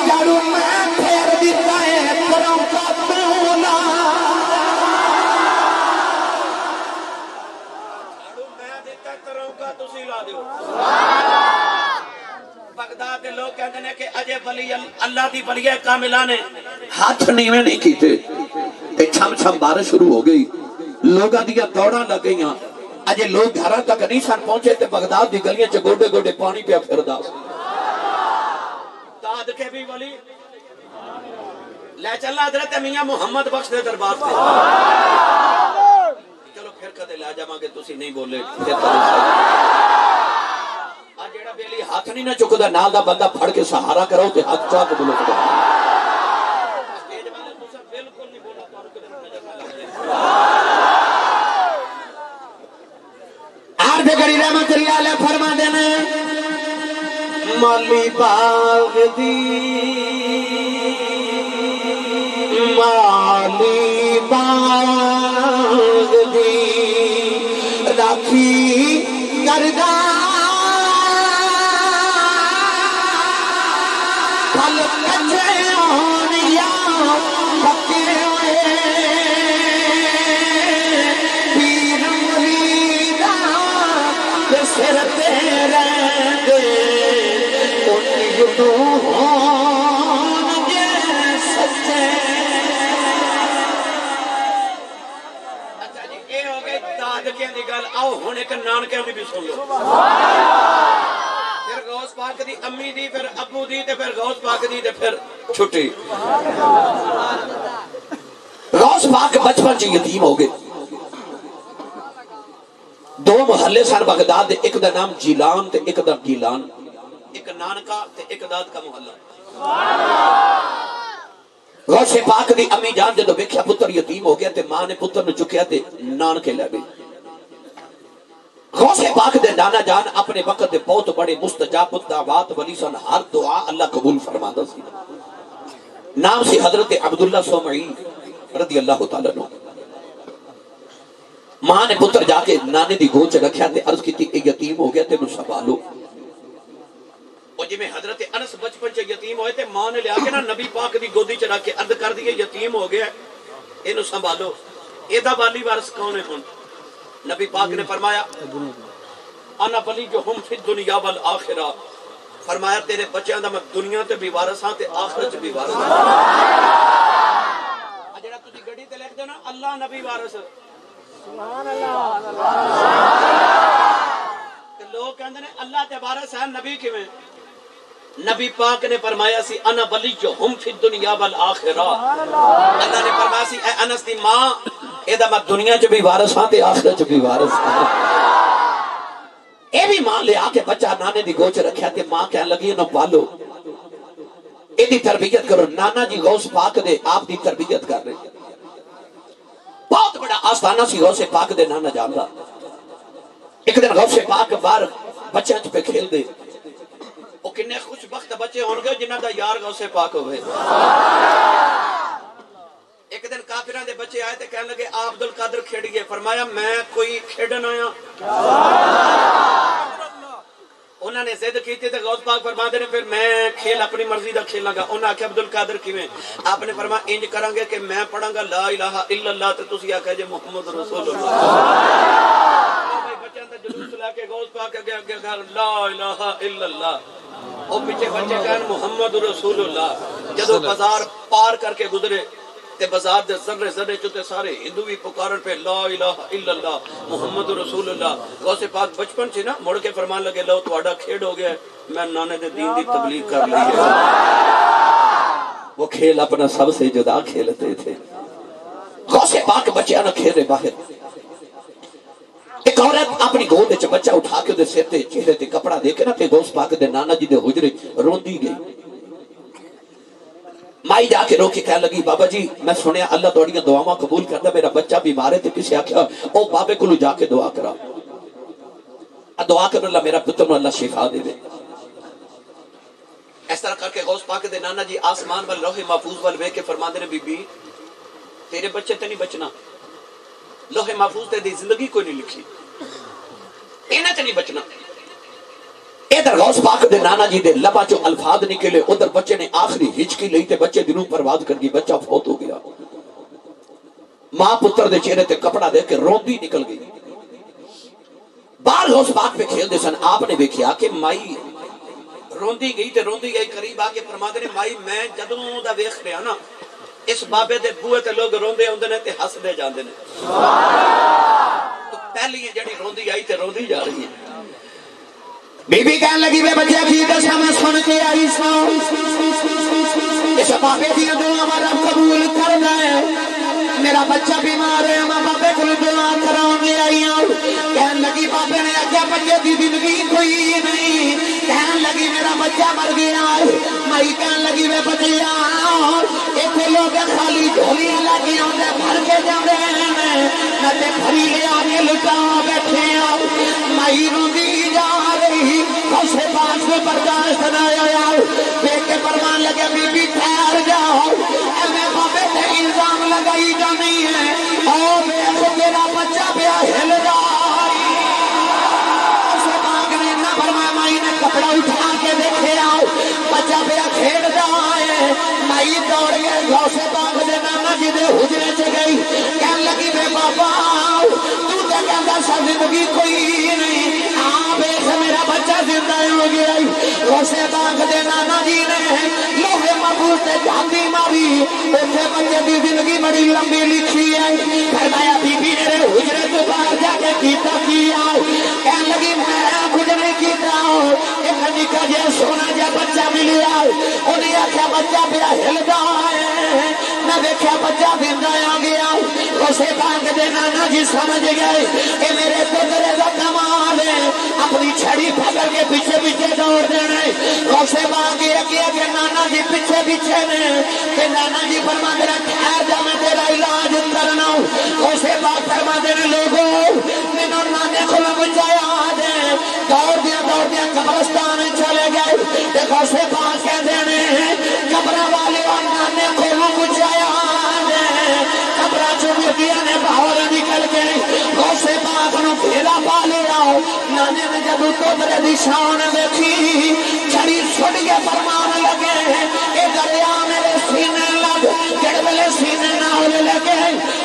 A: جاڑو میں پھیر دیتا ہے کرم کا مولا جاڑو میں دیتا کرم کا تسی لا دیو بغداد کے لوگ کہتے ہیں کہ اجے ولی اللہ دی ولی کاملہ نے ہاتھ نیویں نہیں کیتے تے چھم چھم بارش شروع ہو گئی لوگاں دیا دوڑاں لگ گئیاں اجے لوگ گھراں تک نہیں سن پہنچے تے بغداد دی گلیاں چ گوڈے گوڈے پانی پیا پھردا داد کے بھی ولی لے چلنا حضرت میاں محمد بخش دے دربار سے چلو پھر کدے لے جاواں گے تسی نہیں بولے پھر جیڑا بیلی ہاتھ نہیں نہ چکدا نال دا بندہ پھڑ کے سہارا کرو تے ہاتھ چاک بولو سٹیج والے تساں بالکل نہیں بولنا تانوں کدے نظر نہ لگ عرض کری رحمت اللہ علیہ فرما دینے مالی باغ دی مالی باغ دی راکھی کردہ آؤ ہونے کے نانکے بھی سن لو پھر غوث پاک دی امی دی پھر ابو دی تے پھر غوث پاک دی تے پھر چھٹی غوث پاک بچپن چ یتیم ہو گئے دو محلے سن بغداد ایک دا نام جیلان تے ایک دا گیلان ایک نانکا تے ایک داد کا محلہ غوث پاک دی امی جان جدو ویکھیا پتر یتیم ہو گیا تے ماں نے پتر نو چکیا تے نانکے لے گئی غوث پاک دے نانا جان اپنے وقت دے بہت بڑے مستجاب الدعوات ولی سن ہر دعا اللہ قبول فرماتا سی نام سی حضرت عبداللہ سومعی رضی اللہ تعالیٰ عنہ ماں نے پتر جا کے نانے دی گود چ رکھیا تے عرض کیتی اے یتیم ہو گیا تے نو سنبھالو اور جی میں حضرت انس بچپن چ یتیم ہوئے تے ماں نے لیا کے نا نبی پاک دی گودی چ رکھ کے عرض کر دی یتیم ہو گیا اینو سنبھالو اے دا والی وارث کون ہے ہن نبی پاک نے فرمایا انا ولی جو ہم فی دنیا والآخرہ فرمایا تیرے بچیاں دا میں دنیا تے بھی وارث ہاں تے آخرت تے بھی وارث ہاں جڑا تسی گڈی تے لکھ دے نا اللہ نبی وارث سبحان اللہ تے لوگ کہندے نے اللہ تے وارث ہے نبی کیویں نبی پاک نے فرمایا سی انا ولی جو ہم فی دنیا والآخرہ اللہ نے فرمایا سی اے انس دی ماں اے دا میں دنیا چ بھی وارث ہاں تے آخرت چ بھی وارث ہاں اے بھی ماں لے آ کے بچہ نانے دی گود چ رکھیا تے ماں کہن لگی انہوں پالو اے دی تربیت کرو نانا جی غوث پاک دے آپ دی تربیت کر رہے بہت بڑا آستانہ سی غوث پاک دے نانا جاندا ایک دن غوث پاک باہر بچیاں چ پہ کھیل دے وہ کنے خوش بخت بچے ہون گے جنہاں دا یار غوث پاک ہوئے ایک دن کافران دے بچے آئے تے کہنے لگے آپ عبدالقادر کھیڑیے فرمایا میں کوئی کھیڑن آیا انہوں نے زد کی تھی تے غوث پاک فرما دے نے پھر میں کھیل اپنی مرضی دا کھیل لگا انہوں نے آکھا عبدالقادر کیویں آپ نے فرمایا انج کریں گے کہ میں پڑھاں گا لا الہ الا اللہ تے تسی آکھا جے محمد رسول اللہ بچیاں تے جلوس لا کے غوث پاک اگے اگے لا الہ الا اللہ اور پیچھے بچے کہن محمد رسول اللہ جدو بازار پار کر کے گزرے تے بازار دے ذرے ذرے چوتے سارے ہندو بھی پکارن پہ لا الہ الا اللہ محمد رسول اللہ غوث پاک بچپن سے نا مڑ کے فرمان لگے لو تواڈا کھیڑ ہو گیا میں نانے دے دین دی تبلیغ کر لی ہے وہ کھیل اپنا سب سے جدا کھیلتے تھے غوث پاک بچیاں نہ کھیلے باہر ایک عورت اپنی گود وچ بچہ اٹھا کے دے سر تے چہرے تے کپڑا دے کے نا تے غوث پاک دے نانا جی دے حجرے روندی گئی مائی جا کے روکی کہنے لگی بابا جی میں سنیا اللہ توڑیاں دعاواں قبول کرتا میرا بچہ بیمار ہے تے کسے آکھیا او بابے کولو جا کے دعا کرا دعا کر اللہ میرا پتر اللہ شفا دے دے اس طرح کر کے غوث پاک دے نانا جی آسمان وال لوح محفوظ وال ویکھ کے فرماندے نے بی بی تیرے بچے تے نہیں بچنا لوح محفوظ تے دی زندگی کوئی نہیں لکھی انہاں تے نہیں بچنا ادھر غوث پاک دے نانا جی دے لبا چو الفاظ نکلے ادھر بچے نے آخری ہچکی لئی تے بچے دنوں پرواز کر گئی بچہ فوت ہو گیا ماں پتر دے چہرے تے کپڑا دے کے روندی نکل گئی بار غوث پاک پہ کھیل دے سن آپ نے دیکھیا کہ مائی روندی گئی تے روندی گئی قریب آ کے فرماندے نے مائی میں جدوں دا ویکھ رہا نا اس بابے دے بوئے تے لوگ روندے ہوندے نے تے ہس دے جاندے نے تو پہلی جڑی روندی آئی تے روندی جا رہی ہے بی بی کہنے لگی بے بچہ کی دسا میں سن کے آئی سا اس بابے دی دعا ہمارا قبول کر دے میرا بچہ بیمار ہے میں بابے کو دعا کرانے آئی ہوں کہنے لگی بابے نے آگیا بچے دی زندگی کوئی نہیں کہنے لگی میرا بچہ مر گیا مائی کہنے لگی بے بچیا ایتھے لوگ خالی جھولیاں لگی آندے بھر کے جاندے میں تے بھری لے آگے لٹا بیٹھے مائی روندی جا رہی غوث پاک سے برداشت نہ آیا دیکھ کے فرمان لگے بی بی ٹھہر جاؤ میں بابے تے الزام لگائی جانی ہے اور میرا بچہ پیا ہل جائی غوث پاک نے نہ فرمایا مائی نے کپڑا اٹھا کے دیکھے آؤ بچہ پیا کھیل جائے مائی دوڑ گئے غوث پاک دے نانا جی دے حجرے چ گئی کہنے لگی بے بابا تو تے کہندا سا زندگی کوئی نہیں میرا بچہ زندہ ہو گیا غوث پاک دے نانا جی نے لوح محفوظ تے جھانگی ماری اوتھے بچے دی زندگی بڑی لمبی لکھی ہے فرمایا بی بی میرے حجرے تو باہر جا کے کیتا کیا کہنے لگی میں کچھ نہیں کیتا ایک نکا جی سونا جا بچہ ملیا انہیں آخیا بچہ میرا ہلدا ہے میں دیکھا بچہ زندہ آ گیا اسے بانگ دے نانا جی سمجھ گئے کہ میرے پترے کا کمال ہے اپنی چھڑی پکڑ کے پیچھے پیچھے دوڑ دینا اسے بانگ یہ کیا کہ نانا جی پیچھے پیچھے نے کہ نانا جی فرما دینا ٹھہر جا میں تیرا علاج کرنا اسے بات فرما دینے لوگوں مینوں نانے کو بچایا دے دوڑ دیا قبرستان چلے گئے دیکھو سے بات کہہ دینے قبر والے اور نانے کو بچایا دے قبر چوکیاں نے باہر نکل کے اسے بات نو پھیلا پا لیا نانے نے جب پترے دی شان دیکھی چھڑی چھڑ کے فرمان لگے کہ دریا میرے سینے لگ جڑ ویلے سینے نہ ہونے لگے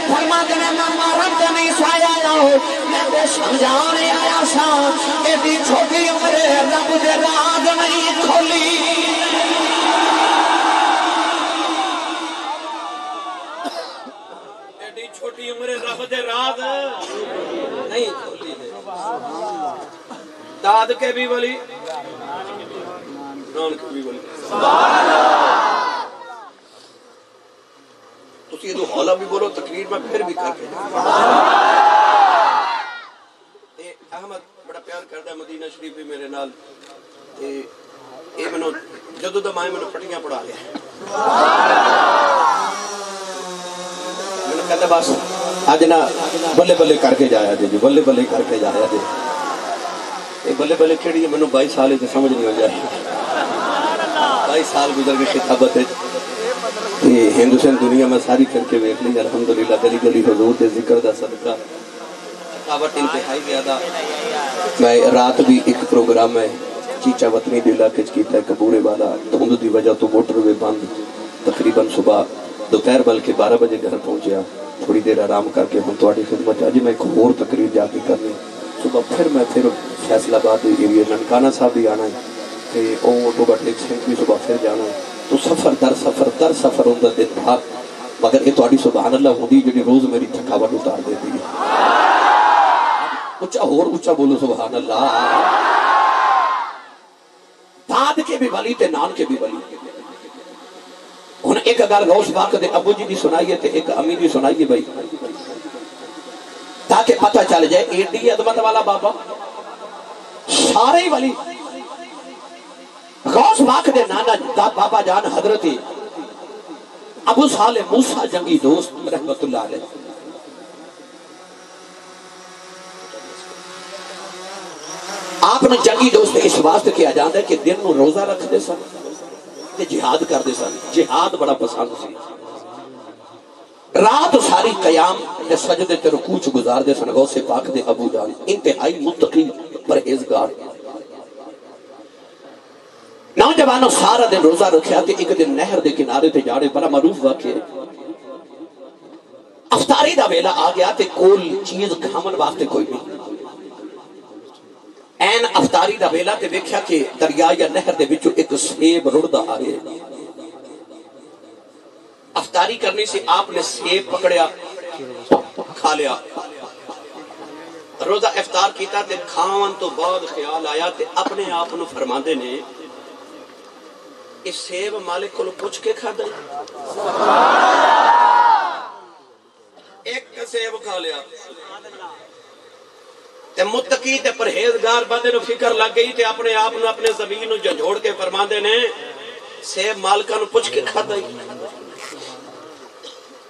A: فرما دینے میں مارن تے نہیں سایا میں تے سمجھانے آیا سا ایڈی چھوٹی عمر رب دے راز نہیں کھولی ایڈی چھوٹی عمر رب دے راز نہیں کھولی داد کے بھی ولی نان کے بھی ولی تسی یہ تو حوالہ بھی بولو تقریر میں پھر بھی کر کے احمد بڑا پیار کرتا مدینہ شریف بھی میرے نال اے منو جدو دا مائیں منو پٹیاں پڑھا لیا منو کہتا بس آج نا بلے بلے کر کے جایا جی بلے بلے کر کے جایا جی یہ بلے بلے کھڑی ہے منو 22 سال سے سمجھ نہیں ہو جائے 22 سال گزر کے خطابت ہے ہندوستان دنیا میں ساری کر کے ویکھ لی الحمدللہ گلی گلی حضور دے ذکر دا صدقہ خطابت انتہائی گیا تھا میں رات بھی ایک پروگرام ہے چیچا وطنی دلہ کچ کیتا ہے کبورے والا دھند دی وجہ تو موٹر وے بند تقریباً صبح دوپہر بلکہ 12 بجے گھر پہنچیا تھوڑی دیر آرام کر کے ہم تواڈی خدمت اج میں ایک اور تقریر جا کے کرنی صبح پھر میں فیصل آباد ایریا ننکانہ صاحب بھی آنا ہے تے او ٹوبا ٹیک سینٹ بھی صبح پھر جانا ہے تو سفر در سفر ہوندہ دن بھاگ مگر یہ تواڈی سبحان اللہ ہوندی جڑی روز میری تھکاوٹ اتار دیتی ہے اچھا اور اچھا بولو سبحان اللہ داد کے بھی ولی تے نان کے بھی ولی انہیں ایک اگر غوث پاک دے ابو جی دی سنائیے تے ایک امی دی سنائیے بھائی تاکہ پتہ چل جائے ایڈی عظمت والا بابا سارے ولی غوث پاک دے نانا بابا جان حضرت ابو صالح موسیٰ جنگی دوست رحمت اللہ علیہ آپ نے جنگی دوست اس واسطے کیا جاندہ ہے کہ دن نو روزہ رکھ دے سن تے جہاد کر دے سن جہاد بڑا پسند سی رات ساری قیام تے سجدے تے رکوع چ گزار دے سن غوث پاک دے ابو جان انتہائی متقی پرہیزگار نوجوانوں سارا دن روزہ رکھیا تے ایک دن نہر دے کنارے تے جاڑے بڑا معروف واقعہ افطاری دا ویلا آ گیا تے کوئی چیز کھامن واسطے کوئی نہیں این افطاری دا ویلا تے ویکھیا کہ دریا یا نہر دے وچوں ایک سیب رڑدا آ رہا ہے افطاری کرنے سے آپ نے سیب پکڑیا کھا لیا روزہ افطار کیتا تے کھاون تو بعد خیال آیا تے اپنے آپ نو فرماندے نے اس سیب مالک کو پوچھ کے کھا دے ایک سیب کھا لیا تے متقی تے پرہیزگار بندے نو فکر لگ گئی تے اپنے آپ نو اپنے زمین نو جھنجھوڑ کے فرماندے نے سیب مالکاں نو پوچھ کے کھا دے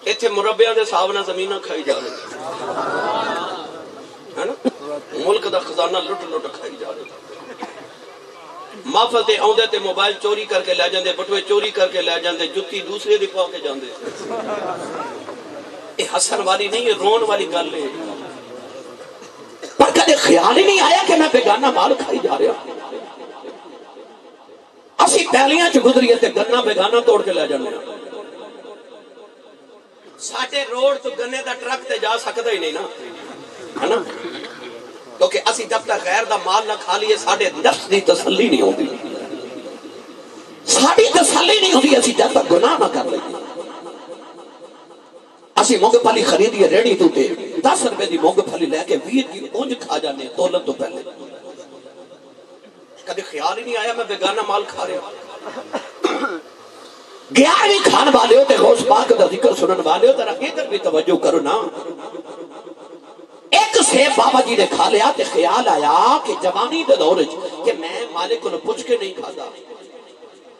A: ایتھے مربیاں دے صاحب نہ زمیناں کھائی جا رہی ہے نا ملک دا خزانہ لٹ لٹ کھائی جا رہی محفل تے آوندے تے موبائل چوری کر کے لے جاندے بٹوے چوری کر کے لے جاندے جتی دوسرے دی پا کے جاندے یہ ہسن والی نہیں ہے رون والی گل ہے پر کدے خیال ہی نہیں آیا کہ میں بیگانہ مال کھائی جا رہا اسی پہلیاں چ گزریے تے گنا بیگانہ توڑ کے لے جاندے ساڈے روڈ تو گنے دا ٹرک تے جا سکدا ہی نہیں نا ہے نا کیونکہ اسی جب تک غیر دا مال نہ کھا لیے ساڈے نفس دی تسلی نہیں ہوندی ساڈی تسلی نہیں ہوندی اسی جب تک گناہ نہ کر لیں اسی مونگ پالی خریدیے ریڑی تو تے 10 روپے دی مونگ پھلی لے کے 20 دی اونج کھا جانے تولن تو پہلے کبھی خیال ہی نہیں آیا میں بیگانہ مال کھا رہا 11ویں کھان والے ہو تے غوث پاک دا ذکر سنن والے ہو ذرا ادھر بھی توجہ کرو نا ایک سیب بابا جی نے کھا لیا تے خیال آیا کہ جوانی دے دور کہ میں مالک کو پوچھ کے نہیں کھادا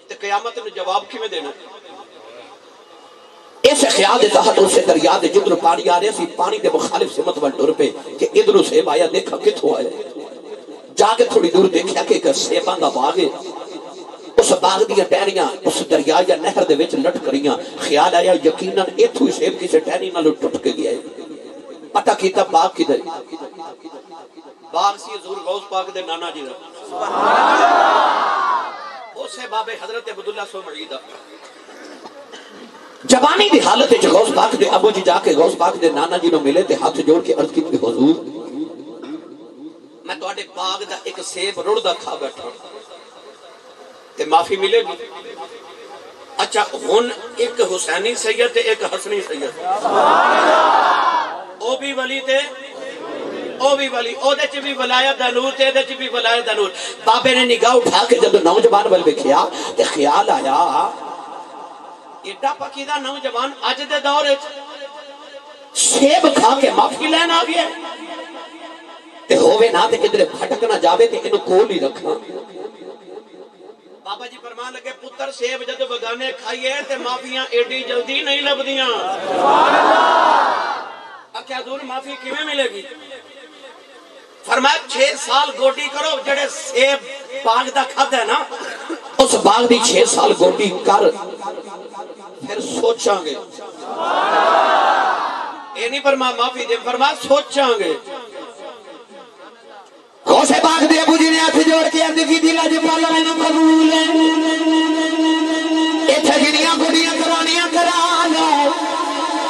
A: تے قیامت میں جواب کیویں دینا ایسے خیال دے تحت اسے دریا دے جدر پانی آ رہے سی پانی دے مخالف سمت وال ٹر پہ کہ ادھر سیب آیا دیکھا کتھوں آیا جا کے تھوڑی دور دیکھا کہ ایک سیباں دا باغ ہے اس باغ دیا ٹہنیاں اس دریا یا نہر دے وچ لٹ کریاں خیال آیا یقیناً ایتھوں ہی سیب کسی ٹہنی نال ٹوٹ کے گیا ہے پتہ کیتا باغ کدھر باغ سی حضور غوث پاک دے نانا جی دا اسے باب حضرت عبداللہ سو مرید جوانی دی حالت وچ غوث پاک دے ابو جی جا کے غوث پاک دے نانا جی نو ملے تے ہاتھ جوڑ کے عرض کی حضور میں تواڈے باغ دا ایک سیب رڑدا کھا بیٹھا تے معافی ملے گی اچھا ہن ایک حسینی سید تے ایک حسنی سید او بھی ولی تے او بھی ولی او دے چ بھی ولایت دا نور تے دے چ بھی ولایت دا نور بابے نے نگاہ اٹھا کے جب نوجوان ول ویکھیا تے خیال آیا ایڈا پکیدہ نوجوان اج دے دور وچ سیب کھا کے معافی لین آ گیا تے ہووے نہ تے کدھر پھٹک نہ جاوے تے اینو کول ہی رکھنا بابا جی فرمان لگے پتر سیب جد بگانے کھائیے تے معافیاں ایڈی جلدی نہیں لبدیاں سبحان اللہ کیا حضور معافی کیویں ملے گی فرمایا 6 سال گوڈی کرو جڑے سیب باغ دا کھادا ہے نا اس باغ دی 6 سال گوڈی کر پھر سوچاں گے اے نہیں فرمایا معافی دے فرمایا سوچاں گے غوث پاک دے ابو جی نے ہاتھ جوڑ کے عرض کی دل اج پالا مینوں قبول ہے ایتھے جڑیاں گڈیاں کرانیاں کرا لو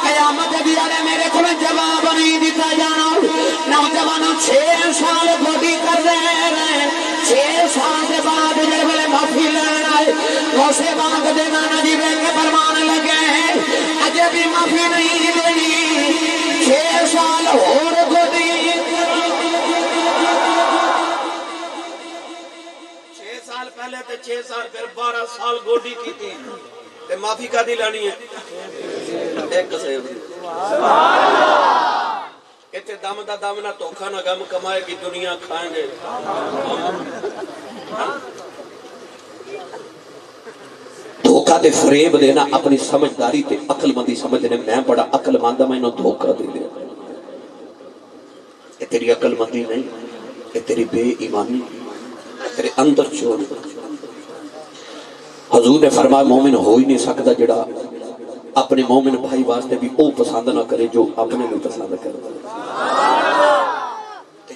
A: قیامت دی والے میرے کول جواب نہیں دتا جانا نوجوانوں 6 سال گڈی کر رہے 6 سال دے بعد جڑے ویلے معافی لین آئے غوث پاک دے نانا جی ویکھ کے فرمان لگے اجے بھی معافی نہیں دینی 6 سال اور گڈی پہلے تے 6 سال پھر 12 سال گوڈی کی تھی تے معافی کا دی لانی ہے ایک سیب سبحان اللہ ایتھے دم دا دم نہ دھوکا نہ غم کمائے گی دنیا کھائیں گے دھوکا تے فریب دینا اپنی سمجھداری تے عقل مندی سمجھنے میں بڑا عقل مند میں انہوں دھوکا دے دیا یہ تیری عقل مندی نہیں یہ تیری بے ایمانی تیرے اندر چور حضور نے فرمایا مومن ہو ہی نہیں سکتا جڑا اپنے مومن بھائی واسطے بھی او پسند نہ کرے جو اپنے بھی پسند کرے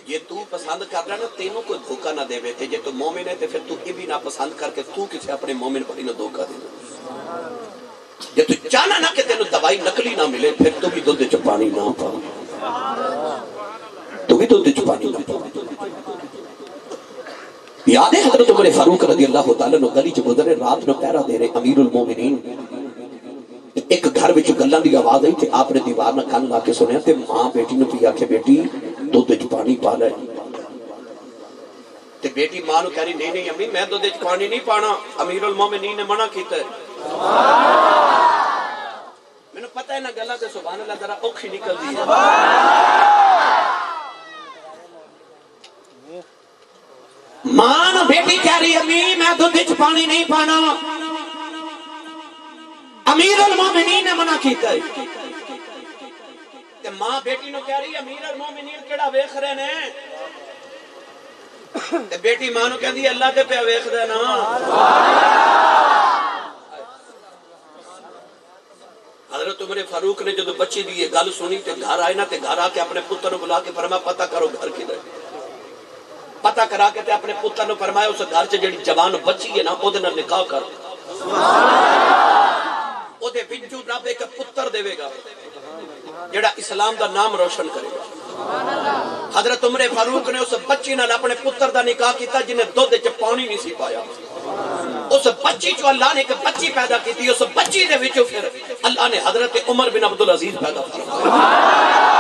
A: یہ تو پسند کر رہا نا تینوں کوئی دھوکا نہ دے تے جے تو مومن ہے تے پھر تو یہ بھی نہ پسند کر کے تو کسے اپنے مومن بھائی نہ دھوکا دے جے تو چاہنا نہ کہ تینوں دوائی نکلی نہ ملے پھر تو بھی دودھ وچ پانی نہ پا تو بھی دودھ وچ پانی نہ پا یاد ہے حضرت عمر فاروق رضی اللہ تعالیٰ نے گلی چ گزرے رات نو پہرا دے رہے امیر المومنین ایک گھر وچ گلاں دی آواز آئی تے آپ نے دیوار نہ کان لا کے سنیا تے ماں بیٹی نو پیا کے بیٹی دودھ وچ پانی پا لے تے بیٹی ماں نو کہہ رہی نہیں نہیں امی میں دودھ وچ پانی نہیں پانا امیر المومنین نے منع کیتا ہے سبحان اللہ مینوں پتہ ہے نا گلاں تے سبحان اللہ ذرا اوکھی نکلدی ہے ماں نو بیٹی کہہ رہی امی میں دودھ وچ پانی نہیں پانا امیر المومنین نے منع کیتا ہے تے ماں بیٹی نو کہہ رہی امیر المومنین کیڑا ویکھ رہے نے تے بیٹی ماں نو کہندی اللہ تے پیا ویکھدا نا حضرت عمر فاروق نے جدوں بچی دی یہ گل سنی تے گھر آئے نا تے گھر آ کے اپنے پتر نو بلا کے فرمایا پتہ کرو گھر کدھر پتہ کرا کے تے اپنے پتر نو فرمایا اس گھر چ جڑی جوان بچی ہے نا او دے نال نکاح کر او دے وچوں رب ایک پتر دے گا جڑا اسلام دا نام روشن کرے گا حضرت عمر فاروق نے اس بچی نال اپنے پتر دا نکاح کیتا جن نے دودھ وچ پانی نہیں سی پایا اس بچی جو اللہ نے ایک بچی پیدا کی تھی اس بچی دے وچوں پھر اللہ نے حضرت عمر بن عبدالعزیز پیدا فرمایا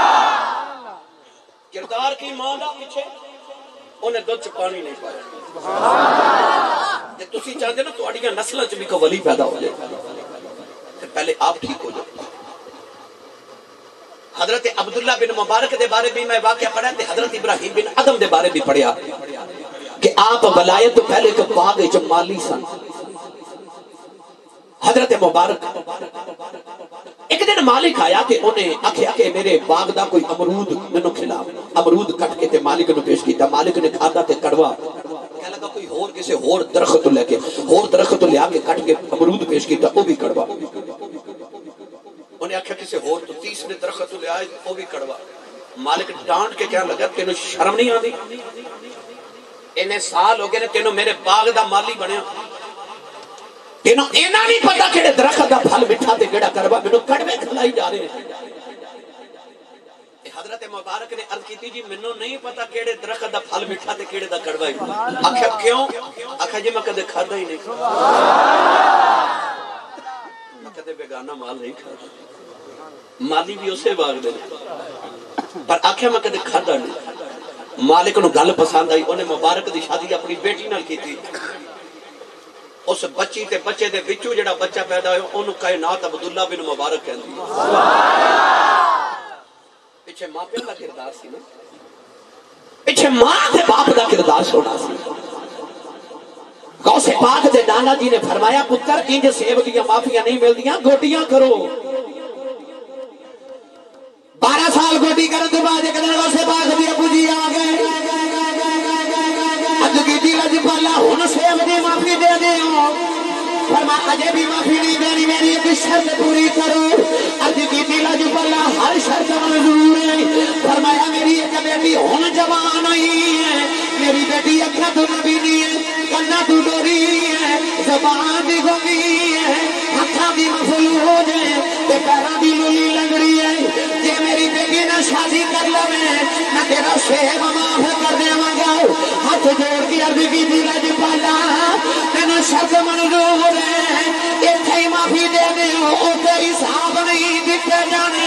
A: کردار کی ماں دا پیچھے انہیں دودھ چ پانی نہیں پایا تسی چاہتے نا تہاڈیاں نسلاں چ بھی کوئی ولی پیدا ہو جائے تو پہلے آپ ٹھیک ہو جائے حضرت عبداللہ بن مبارک دے بارے بھی میں واقعہ پڑھا تے حضرت ابراہیم بن ادم دے بارے بھی پڑھیا کہ آپ ولایت تو پہلے تو باغ وچ مالی سن حضرت مبارک ایک دن مالک آیا کہ انہیں آکھیا کہ میرے باغ دا کوئی امرود مینوں کھلا امرود کٹ کے تے مالک نو پیش کیتا مالک نے کھادا تے کڑوا کہنے لگا کوئی اور کسے اور درخت لے کے اور درخت لے آ کے کٹ کے امرود پیش کیتا وہ بھی کڑوا انہیں آکھیا کسے اور تو تیسرے درخت لے آئے وہ بھی کڑوا مالک ڈانٹ کے کہنے لگا تینوں شرم نہیں آندی انہیں سال ہو گئے نے تینوں میرے باغ دا مالی بنیا تینوں اینا نہیں پتا کیڑے درخت دا پھل مٹھا تے کیڑا کڑوا مینوں کڑوے کھلائی جا رہے ہیں حضرت مبارک نے عرض کیتی جی مینوں نہیں پتا کیڑے درخت دا پھل مٹھا تے کیڑے دا کڑوا ہے آکھیا کیوں آکھیا جی میں کدے کھادا ہی نہیں میں کدے بیگانہ مال نہیں کھادا مالی بھی اسے باغ دے پر آکھیا میں کدے کھادا نہیں مالک نو گل پسند آئی انہیں مبارک دی شادی اپنی بیٹی نال کیتی اس بچی تے بچے دے وچوں جڑا بچہ پیدا ہویا اونوں کائنات عبداللہ بن مبارک کہندی پیچھے ماں پیو دا کردار سی نا پیچھے ماں تے باپ دا کردار سونا سی غوث پاک دے نانا جی نے فرمایا پتر انج سیب دیاں معافیاں نہیں ملدیاں گوٹیاں کرو 12 سال گوٹی کرن تو بعد ایک دن غوث پاک دی ابو جی آ گئے اج کی دی لج پالا ہن سیب دی معافی دے دیو فرمایا اجے بھی معافی نہیں دینی میری ایک شرط پوری کرو اج کی دی لج پالا ہر شرط منظور ہے فرمایا میری ایک بیٹی ہن جوان آئی ہے میری بیٹی اکھاں تو نبینی ہے کنا تو ڈوری ہے زبان دی گنگی ہے ہتھاں دی مفلوج ہے تے پیراں دی لولی لنگڑی ہے جے میری بیٹی نہ شادی کر لوے نہ تیرا شیب معاف کر دیواں گا ہاتھ جوڑ کے عرض کی دی لج پالا تینوں شرط منظور ہے ایتھے ہی معافی دے دیو اوتے حساب نہیں دتے جانے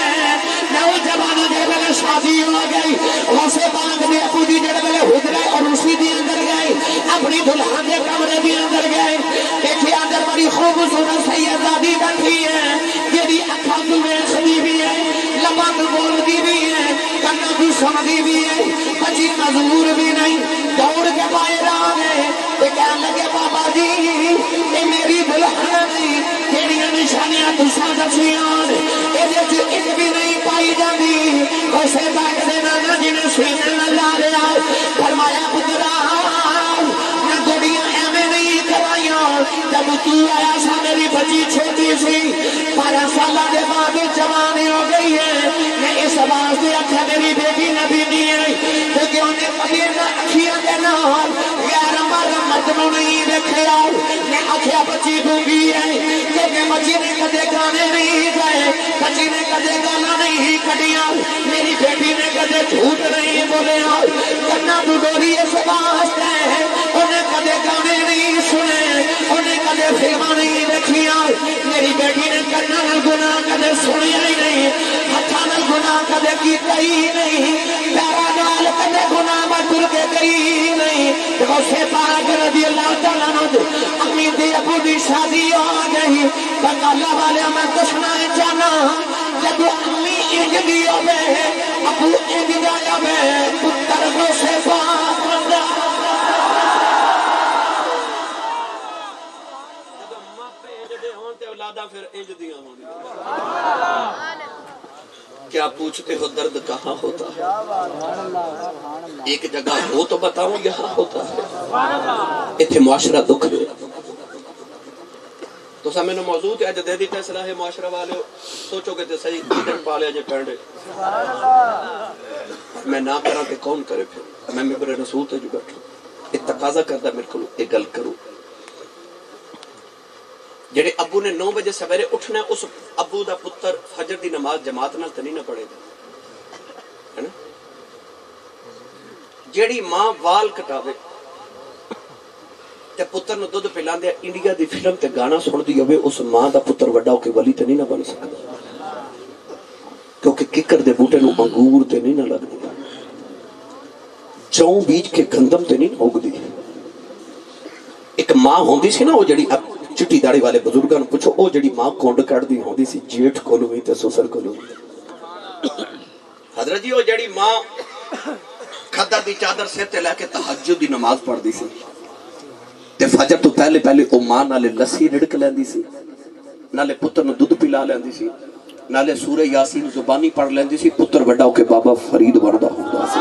A: نوجوان دے ویلے شادی ہو گئی غوث پاک دے ابو جی جڑے ویلے حجرے اور اسی دے اندر گئے اپنی دلہن دے کمرے دے اندر گئے دیکھے اندر بڑی خوبصورت سیدزادی بیٹھی ہے جیڑی اکھاں تو ویکھدی بھی ہے لباں تو بولدی بھی ہے کنا تو سمجھدی بھی ہے بچی مزور بھی نہیں دوڑ کے باہر آ گئے تے کہن لگے بابا جی اے میری دلہن نہیں جیڑیاں نشانیاں تساں دسیاں ایدے وچ ایک بھی نہیں پائی جاندی غوث پاک دے نانا جی نے سینے نال لا لیا فرمایا پترا نہ گوڑیاں ایویں نہیں کروائیاں جب تو آیا سا میری بچی چھوٹی سی 12 سالہ دے بعد جوان ہو گئی ہے میں اس واسطے آکھیا میری بیٹی نبی نہیں ہے کیونکہ انہیں کبھی نہ اکھیاں دے نال غیر مرد نو نہیں دیکھیا میں آکھیا بچی گونگی ہے کیونکہ بچی نے کدے گانے نہیں گائے بچی نے کدے گانا نہیں کڈیاں میری بیٹی نے کدے جھوٹ نہیں بولیا کنا تو ڈوری اس واسطے انہیں کدے گانے نہیں سنے انہیں کدے فلماں نہیں دیکھیاں میری بیٹی نے کنا نال گناہ کدے سنیا ہی نہیں ہتھاں نال گناہ کدے کیتا ہی نہیں پیراں نال کدے گناہ تر کے گئی نہیں غوث پاک رضی اللہ تعالیٰ عنہ اپنی دے ابو دی شادی آ گئی بنگالہ والے میں دسنا چاہنا جب امی انج دی ہوے ابو انج دا ہوے پتر غوث پاک بندہ جب ماپے انج دے ہون تے اولاداں پھر انج دیاں ہونگیاں کیا پوچھتے ہو درد کہاں ہوتا ہے ایک جگہ ہو تو بتاؤں یہاں ہوتا ہے اتھے معاشرہ دکھ دے تو سا میں نے موضوع ہے جو دے دی فیصلہ ہے معاشرہ والے سوچو گے تے صحیح کیٹر پالے جے پینڈے میں نہ کراں تے کون کرے پھر میں ممبر رسول تے جو بیٹھوں ایک تقاضا کرتا میرے کو ایک گل کروں جڑے ابو نے 9 بجے سویرے اٹھنا اس ابو دا پتر فجر دی نماز جماعت نال تے نہیں نہ پڑھے گا ہے نا جیڑی ماں وال کٹاوے تے پتر نو دودھ پلاندے انڈیا دی فلم تے گانا سندی ہوے اس ماں دا پتر وڈا ہو کے ولی تے نہیں نہ بن سکدا کیونکہ ککر دے بوٹے نو انگور تے نہیں نہ لگدے جوں بیج کے گندم تے نہیں اگدی. ایک ماں ہوندی سی نا وہ جڑی چٹی داڑھی والے بزرگاں پوچھو وہ جڑی ماں کونڈ کٹدی ہوندی سی جیٹھ کولوں وی تے سسر کولوں. حضرت جی وہ جڑی ماں کھدر دی چادر سر تے لے کے تہجد دی نماز پڑھدی سی تے فجر تو پہلے پہلے او ماں نالے لسی رڑک لیندی سی نالے پتر نو دودھ پلا لیندی سی نالے سورہ یاسین زبانی پڑھ لیندی سی. پتر بڑا ہو کے بابا فرید بندا ہوندا سی.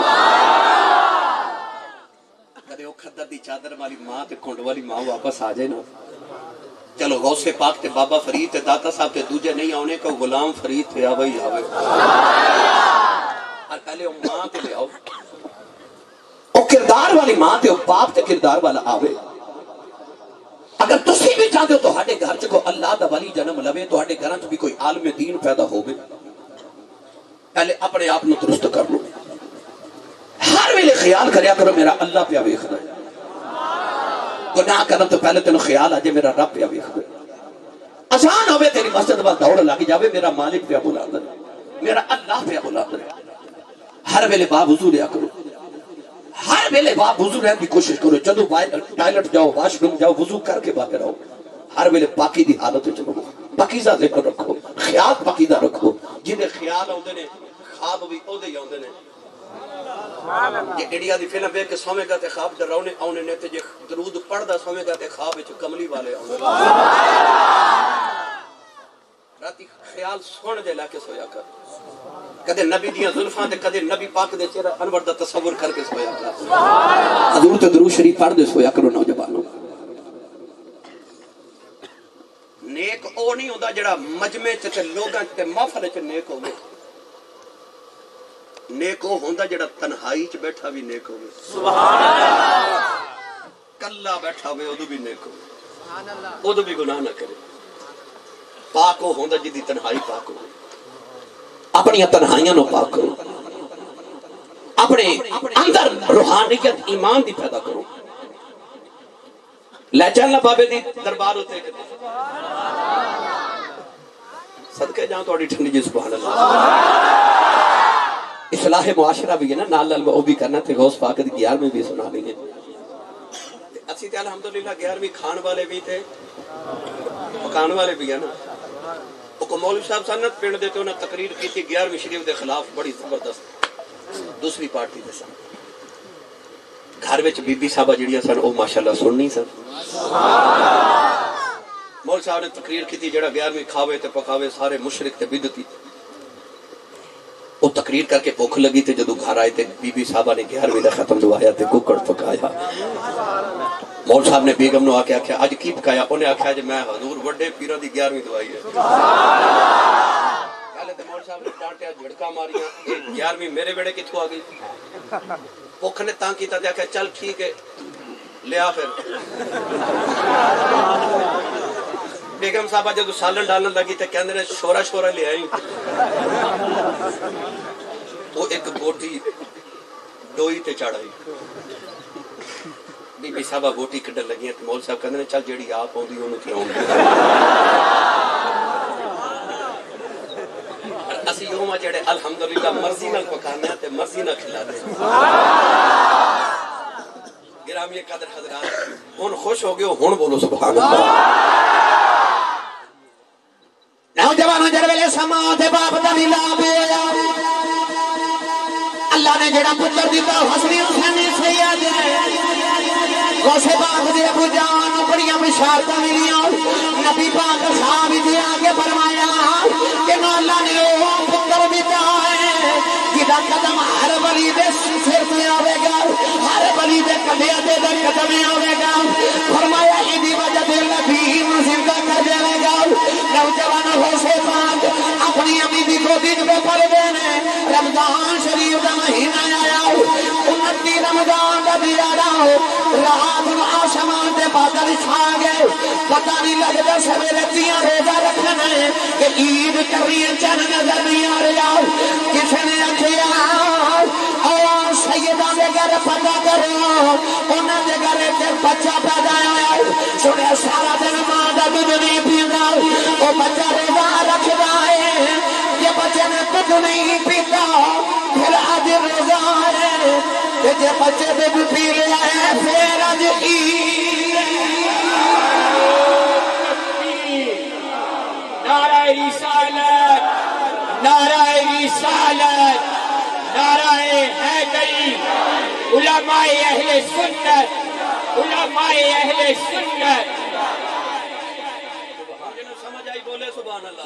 A: کدے او کھدر دی چادر والی ماں تے کھنڈ والی ماں واپس آ جائے نا چلو غوث پاک تے بابا فرید تے داتا صاحب تے دوجے نہیں آنے کا غلام فرید تے آوے ہی آوے. اور پہلے او ماں تے لے آؤ او کردار والی ماں تے او باپ تے کردار والا آوے. اگر تسی بھی چاہتے ہو تو ہاڑے گھر چکو اللہ دا ولی جنم لوے تو ہاڑے گھر چ بھی کوئی عالم دین پیدا ہوگے پہلے اپنے آپ نو درست کر لو. ہر ویلے خیال کریا کرو میرا اللہ پیا ویکھدا ہے. گناہ کرنا تو پہلے تینوں خیال آ جائے میرا رب پیا ویکھدا ہے. اذان ہوے تیری مسجد وال دوڑ لگ جاوے میرا مالک پیا بلاندا ہے میرا اللہ پیا بلاندا ہے. ہر ویلے باوضو رہیا کرو ہر ویلے وضو رہن کی کوشش کرو. جدو ٹائلٹ جاؤ واش روم جاؤ وضو کر کے باہر آؤ. ہر ویلے پاکی دی حالت وچ رہو. پاکیزہ ذکر رکھو خیال پاکیزہ رکھو. جن خیال آؤندے نے خواب بھی اودے ہی آؤندے نے. یہ انڈیا دی فلم ویکھ کے سوویں گا تے خواب ڈراونے آونے نے تے جے درود پڑھدا سوویں گا تے خواب وچ کملی والے آوندے. راتی خیال سن دے لا کے سویا کر. کدے نبی دیاں زلفاں تے کدے نبی پاک دے چہرہ انور دا تصور کر کے سویا کر. حضور تے درود شریف پڑھ دے سویا کرو نوجوانوں. نیک او نہیں ہوندا جڑا مجمع چ تے لوگاں تے محفل چ نیک ہوے. نیک او ہوندا جڑا تنہائی چ بیٹھا بھی نیک ہوے. سبحان اللہ. کلا بیٹھا ہوے اودوں بھی نیک ہوے. سبحان اللہ. اودوں بھی گناہ نہ کرے. پاک او ہوندا جدی تنہائی پاک ہوے. اپنی تنہائیاں نو پاک کرو. اپنے اندر روحانیت ایمان دی پیدا کرو. لے چلنا بابے دی دربار ہوتے صدقے جاؤں تھوڑی ٹھنڈی جی سبحان اللہ. اصلاح معاشرہ بھی ہے نا نال نال وہ بھی کرنا تھے. غوث پاک دی 11ویں بھی سنا لی ہے. اسی تے الحمدللہ 11ویں کھان والے بھی تھے پکان والے بھی ہیں نا. وہ مولوی صاحب سنت پنڈ دیتے انہیں تقریر کی تھی 11ویں شریف دے خلاف بڑی زبردست دوسری پارٹی دے سن. گھر وچ بی بی صاحبہ جڑیاں سن او ماشاءاللہ سننی سن. مولوی صاحب نے تقریر کی تھی جڑا 11ویں کھاوے تے پکاوے سارے مشرک تے بدعتی. وہ تقریر کر کے بھوک لگی تے جدو گھر آئے تے بی بی صاحبہ نے 11ویں دا ختم دوایا تے ککڑ پکایا. مول صاحب نے بیگم نو آکے آکھیا اج کی پکایا. انہیں آکھیا جی میں حضور وڈے پیروں دی 11ویں دوائی ہے. پہلے تے مول صاحب نے ڈانٹیا جھڑکا ماریاں 11ویں میرے ویڑے کتھوں آ گئی. بھوک نے تاں کیتا تے آکھیا چل ٹھیک ہے لیا. پھر بیگم صاحبہ جدو سالن ڈالن لگی تے کہندے نے شورا شورا لے آئی. وہ ایک بوٹی ڈوئی تے چڑھ آئی. بی بی صاحبہ بوٹی کڈن لگی تے مول صاحب کہندے نے چل جیڑی آپ آوندی اونوں کھلاؤں. اسی یوم جڑے الحمدللہ مرضی نال پکانے تے مرضی نال کھلانے. گرامی قدر حضرات ہن خوش ہو گئے ہن بولو سبحان اللہ. نوجوانوں جڑے ویلے سما تے باپ دا ملاب ہویا اللہ نے جڑا پتر دیتا حسنی حسینی سید غوث پاک دے ابو جان بڑیاں بشارتاں ملیاں. نبی پاک صاحب دے آگے فرمایا کہ اللہ نے وہ پتر دیتا ہے جدا قدم ہر ولی دے سر تے آوے گا ہر ولی دے کندھے تے قدم آوے گا. فرمایا ایدی وجہ تے نبی زندہ کر دے گا. نوجوان غوث پاک اپنی امی دی گودی تے پڑھ دے نے. رمضان شریف دا مہینہ آیا 29 رمضان دا دیارا رات نو آسمان دے بادل چھا گئے. پتہ نہیں لگدا سویرے تیاں روزہ رکھنے کہ عید کرنی چن نظر نہیں آ رہا. کسی نے آکھیا او سیداں دے گھر پتہ کرو انہاں دے گھر تے بچہ پیدا ہویا. سنیا سارا دن ماں دا دودھ نہیں پیندا او بچہ روزہ رکھدا ہے. یہ بچے نے دودھ نہیں پیتا پھر آج روزہ ہے جے بچے دودھ پی لیا ہے پھر آج عید
B: نعرہ رسالت نعرہ رسالت نعرہ حیدری علماء اہل سنت علماء اہل سنت
A: سمجھ آئی بولے سبحان اللہ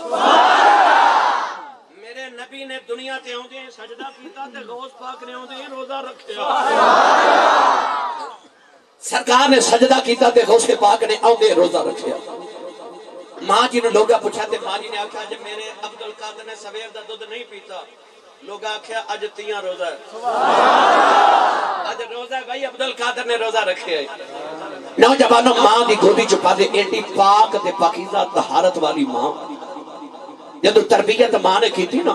A: میرے نبی نے دنیا تے آؤں دے سجدہ کیتا تے غوث پاک نے آؤں دے روزہ رکھیا سرکار نے سجدہ کیتا تے غوث پاک نے آؤں دے روزہ رکھیا ماں جی نے لوگا پوچھا تے ماں جی نے آکھا جب میرے عبدالقادر نے سویر دا دودھ نہیں پیتا لوگا آکھیا اج تیاں روزہ ہے اج روزہ ہے بھائی عبدالقادر نے روزہ رکھے ہے نوجوانوں ماں دی گودی چھپا دے ایڈی پاک تے پاکیزہ طہارت والی ماں جدو تربیت ماں نے کی تھی نا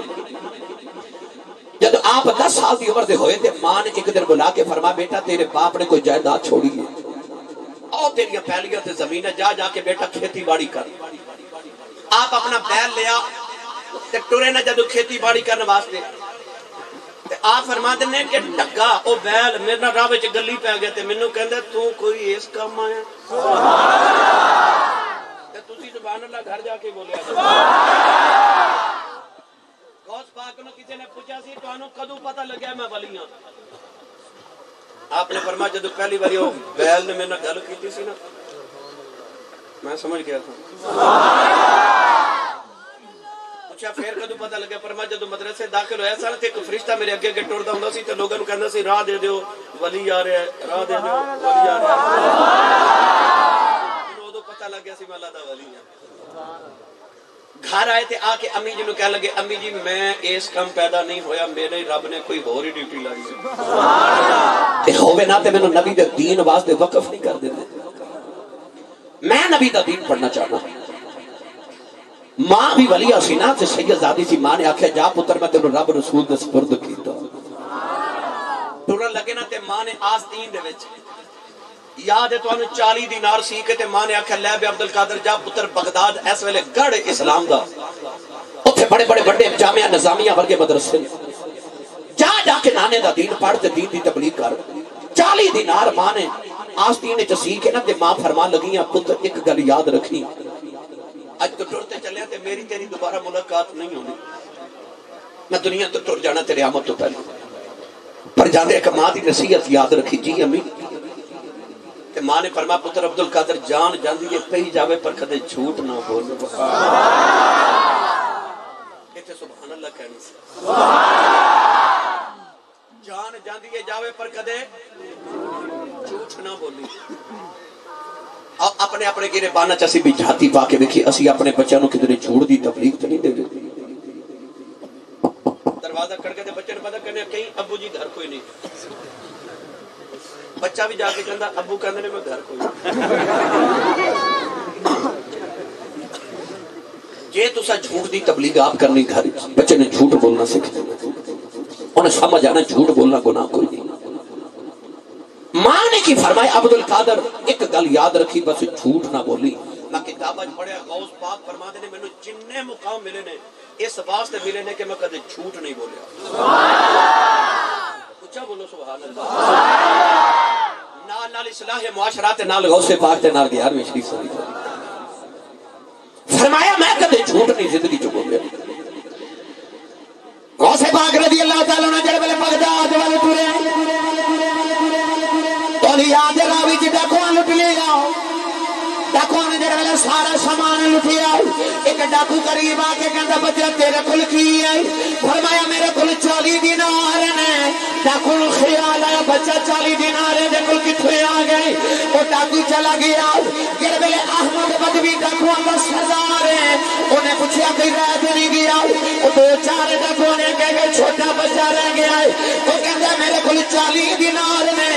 A: جدو آپ 10 سال دی عمر دے ہوئے تے ماں نے ایک دن بلا کے فرما بیٹا تیرے باپ نے کوئی جائیداد چھوڑی ہے اور تیریاں پہلیاں تے زمین ہے جا جا کے بیٹا کھیتی باڑی کر آپ اپنا بیل لیا تے ٹورے نہ جدو کھیتی باڑی کرنے واسطے تے آپ فرما دینے کہ ڈگا او بیل میرے نہ راہ وچ گلی پہ گیا تے مینوں کہندے تو کوئی اس کام آیا تے تسی سبحان اللہ گھر جا کے بولیا غوث پاک نو کسی نے پوچھا سی تانوں کدوں پتہ لگیا میں ولی ہاں آپ نے فرمایا جدو پہلی باری وہ بیل نے میرے نال گل کیتی سی نا میں سمجھ گیا تھا پوچھا پھر کدوں پتہ لگیا فرمایا جدو مدرسے داخل ہویا سن تے ایک فرشتہ میرے اگے اگے ٹردا ہوندا سی تے لوگاں نوں کہندا سی راہ دے دیو ولی آ رہا ہے راہ دے دیو ولی آ رہا ہے اودوں پتہ لگ گیا سی میں اللہ دا ولی ہاں گھر آئے تھے آ کے امی جی نو کہنے لگے امی جی میں اس کام پیدا نہیں ہویا میرے رب نے کوئی اور ہی ڈیوٹی لائی تے ہوے نہ تے مینوں نبی دے دین واسطے وقف نہیں کر دیندے میں نبی دا دین پڑھنا چاہنا ماں بھی ولی سی نا تے سیدزادی سی ماں نے آکھیا جا پتر میں تینوں رب رسول دے سپرد کیتا ٹرن لگے نا تے ماں نے آستین دے وچ یاد ہے تو 40 دینار سی کے تے ماں نے آکھیا لے بے عبدالقادر جا پتر بغداد اس ویلے گڑھ اسلام دا اوتھے بڑے بڑے بڑے جامعہ نظامیہ ورگے مدرسے جا جا کے نانے دا دین پڑھ تے دین دی تبلیغ کر 40 دینار ماں نے آستین وچ سی کے نا تے ماں فرمان لگیاں پتر ایک گل یاد رکھی اج تو ٹرتے چلے تے میری تیری دوبارہ ملاقات نہیں ہونی میں دنیا تو ٹر جانا تیرے آمد تو پہلے پر جاندے ایک ماں دی نصیحت یاد رکھی جی امی تے ماں نے فرمایا پتر عبدالقادر جان جاندی ہے پئی جاوے پر کدے جھوٹ نہ بول ایتھے سبحان اللہ کہنی سی جان جاندی ہے جاوے پر کدے جھوٹ نہ بولی اپنے اپنے گرے بانا چاسی بھی جھاتی پا کے دیکھی اسی اپنے بچوں نو کدے جھوٹ دی تبلیغ تے نہیں دے دے دروازہ کھڑکے تے بچے نے پتہ کرنے کہیں ابو جی گھر کوئی نہیں بچہ بھی جا کے کہندا ابو کہندے نے میں گھر کوئی جے تسا جھوٹ دی تبلیغ آپ کرنی گھر بچے نے جھوٹ بولنا سیکھنا انہیں سمجھ آنا جھوٹ بولنا گناہ کوئی نہیں ماں نے کی فرمایا عبدالقادر ایک گل یاد رکھی بس جھوٹ نہ بولی میں کتاباں پڑھیا غوث پاک فرماتے نے مینوں جننے مقام ملے نے اس واسطے ملے نے کہ میں کدے جھوٹ نہیں بولیا اچھا بولو سبحان اللہ نال نال اصلاح معاشرات نال غوث پاک تے نال 11ویں شریف فرمایا میں کدے جھوٹ نہیں زندگی چ بولیا غوث پاک رضی اللہ تعالی عنہ جڑے ویلے بغداد والے ٹرے تو یاد راوی جی ڈاکواں لٹ لیا ڈاکواں نے جڑے ویلے سارا سامان لٹیا ایک ڈاکو قریب آ کے کہندا بچہ تیرے کول کی ہے فرمایا میرے کول 40 دینار نے ڈاکو نوں خیال آیا بچہ 40 دینار دے کول کتھے آ گئے او ڈاکو چلا گیا جڑے ویلے احمد بدوی ڈاکواں دا سردار ہے اونے پوچھیا کہ رہ تے نہیں گیا او 2-4 ڈاکو نے کہے چھوٹا بچہ رہ گیا ہے او کہندا میرے کول 40 دینار نے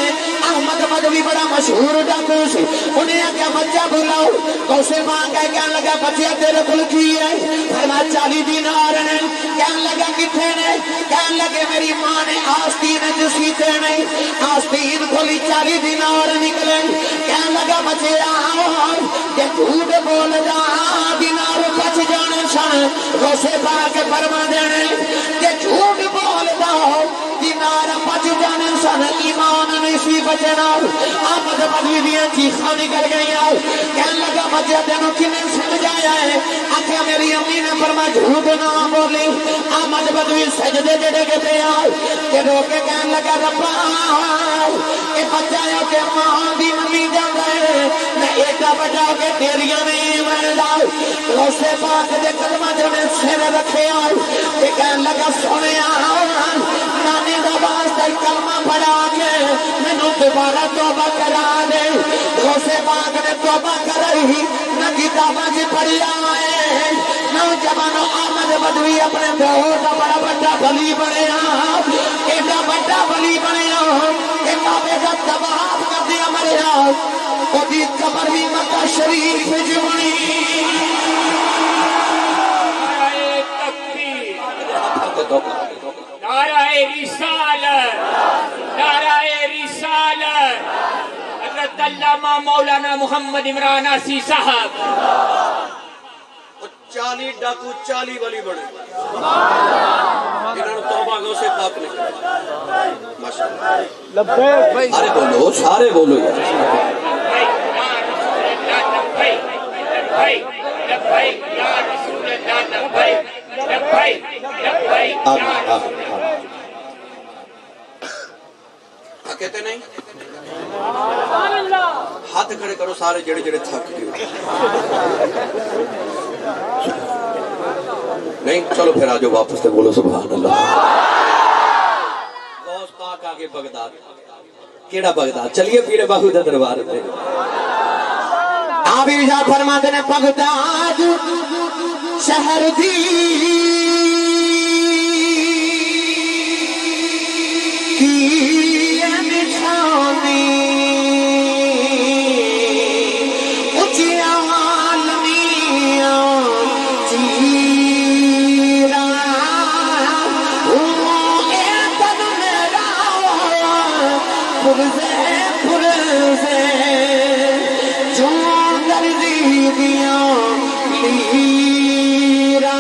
A: احمد
C: احمد بدوی بڑا مشہور ڈاکو سی انہیں آگیا بچہ بلاؤ غوث پاک کہنے لگا بچہ تیرے کل کی ہے فرمایا 40 دینار نے کہنے لگا کتنے نے کہنے لگے میری ماں نے آستین جسیتے نہیں آستین کھولی 40 دینار نکلے کہنے لگا بچے آؤ کہ جھوٹ بول جا دینار بچ جانے سن غوث پاک فرما دینے کہ جھوٹ بول جاؤ دینار بچ جانے سن ایمان نہیں سی بچنا احمد بدوی دیاں چیخاں نکل گئی کہنے لگا بچے تینوں کنے سمجھایا ہے آخیا میری امی نے فرمایا جھوٹ نہ بولی احمد بدوی سجدے جڑے کے پہ آئے کہ رو کے کہنے لگا ربا اے بچہ ہے کہ ماں دی ممی جان رہے میں ایڈا بچا کے تیریاں نہیں ملدا غوث پاک دے قدماں تے سر رکھے آئے کہ کہنے لگا سنیا نانی دا واسطہ کلمہ پڑھا کے مینوں دوبارہ توبہ کرا دے غوث پاک نے توبہ کرائی نہ کتاباں چ پڑھیا ہے نوجوانوں احمد بدوی اپنے بہت بڑا بڑا ولی بنیا ایڈا بڑا ولی بنیا کہ کعبے دا طواف کردیا مریا اودی قبر بھی مکہ شریف وچ بنی
B: نعرہ رسالت نعرہ رسالت حضرت علامہ مولانا محمد عمران آسی صاحب
A: 40 ڈاکو 40 ولی بڑے انہوں نے توبہ غوث پاک نے ماشاءاللہ سارے بولو یار کہتے نہیں ہاتھ کھڑے کرو سارے جڑے جڑے تھک گئے نہیں چلو پھر آجو واپس تے بولو سبحان اللہ غوث پاک آگے بغداد کیڑا بغداد چلیے پیرے باہو دا دربار تے
C: آپ ارشاد فرماتے ہیں بغداد شہر دی کی نشانی اچھیا عالمیاں چیرا اے تن میرا پرزے جون دردی دیاں لیرا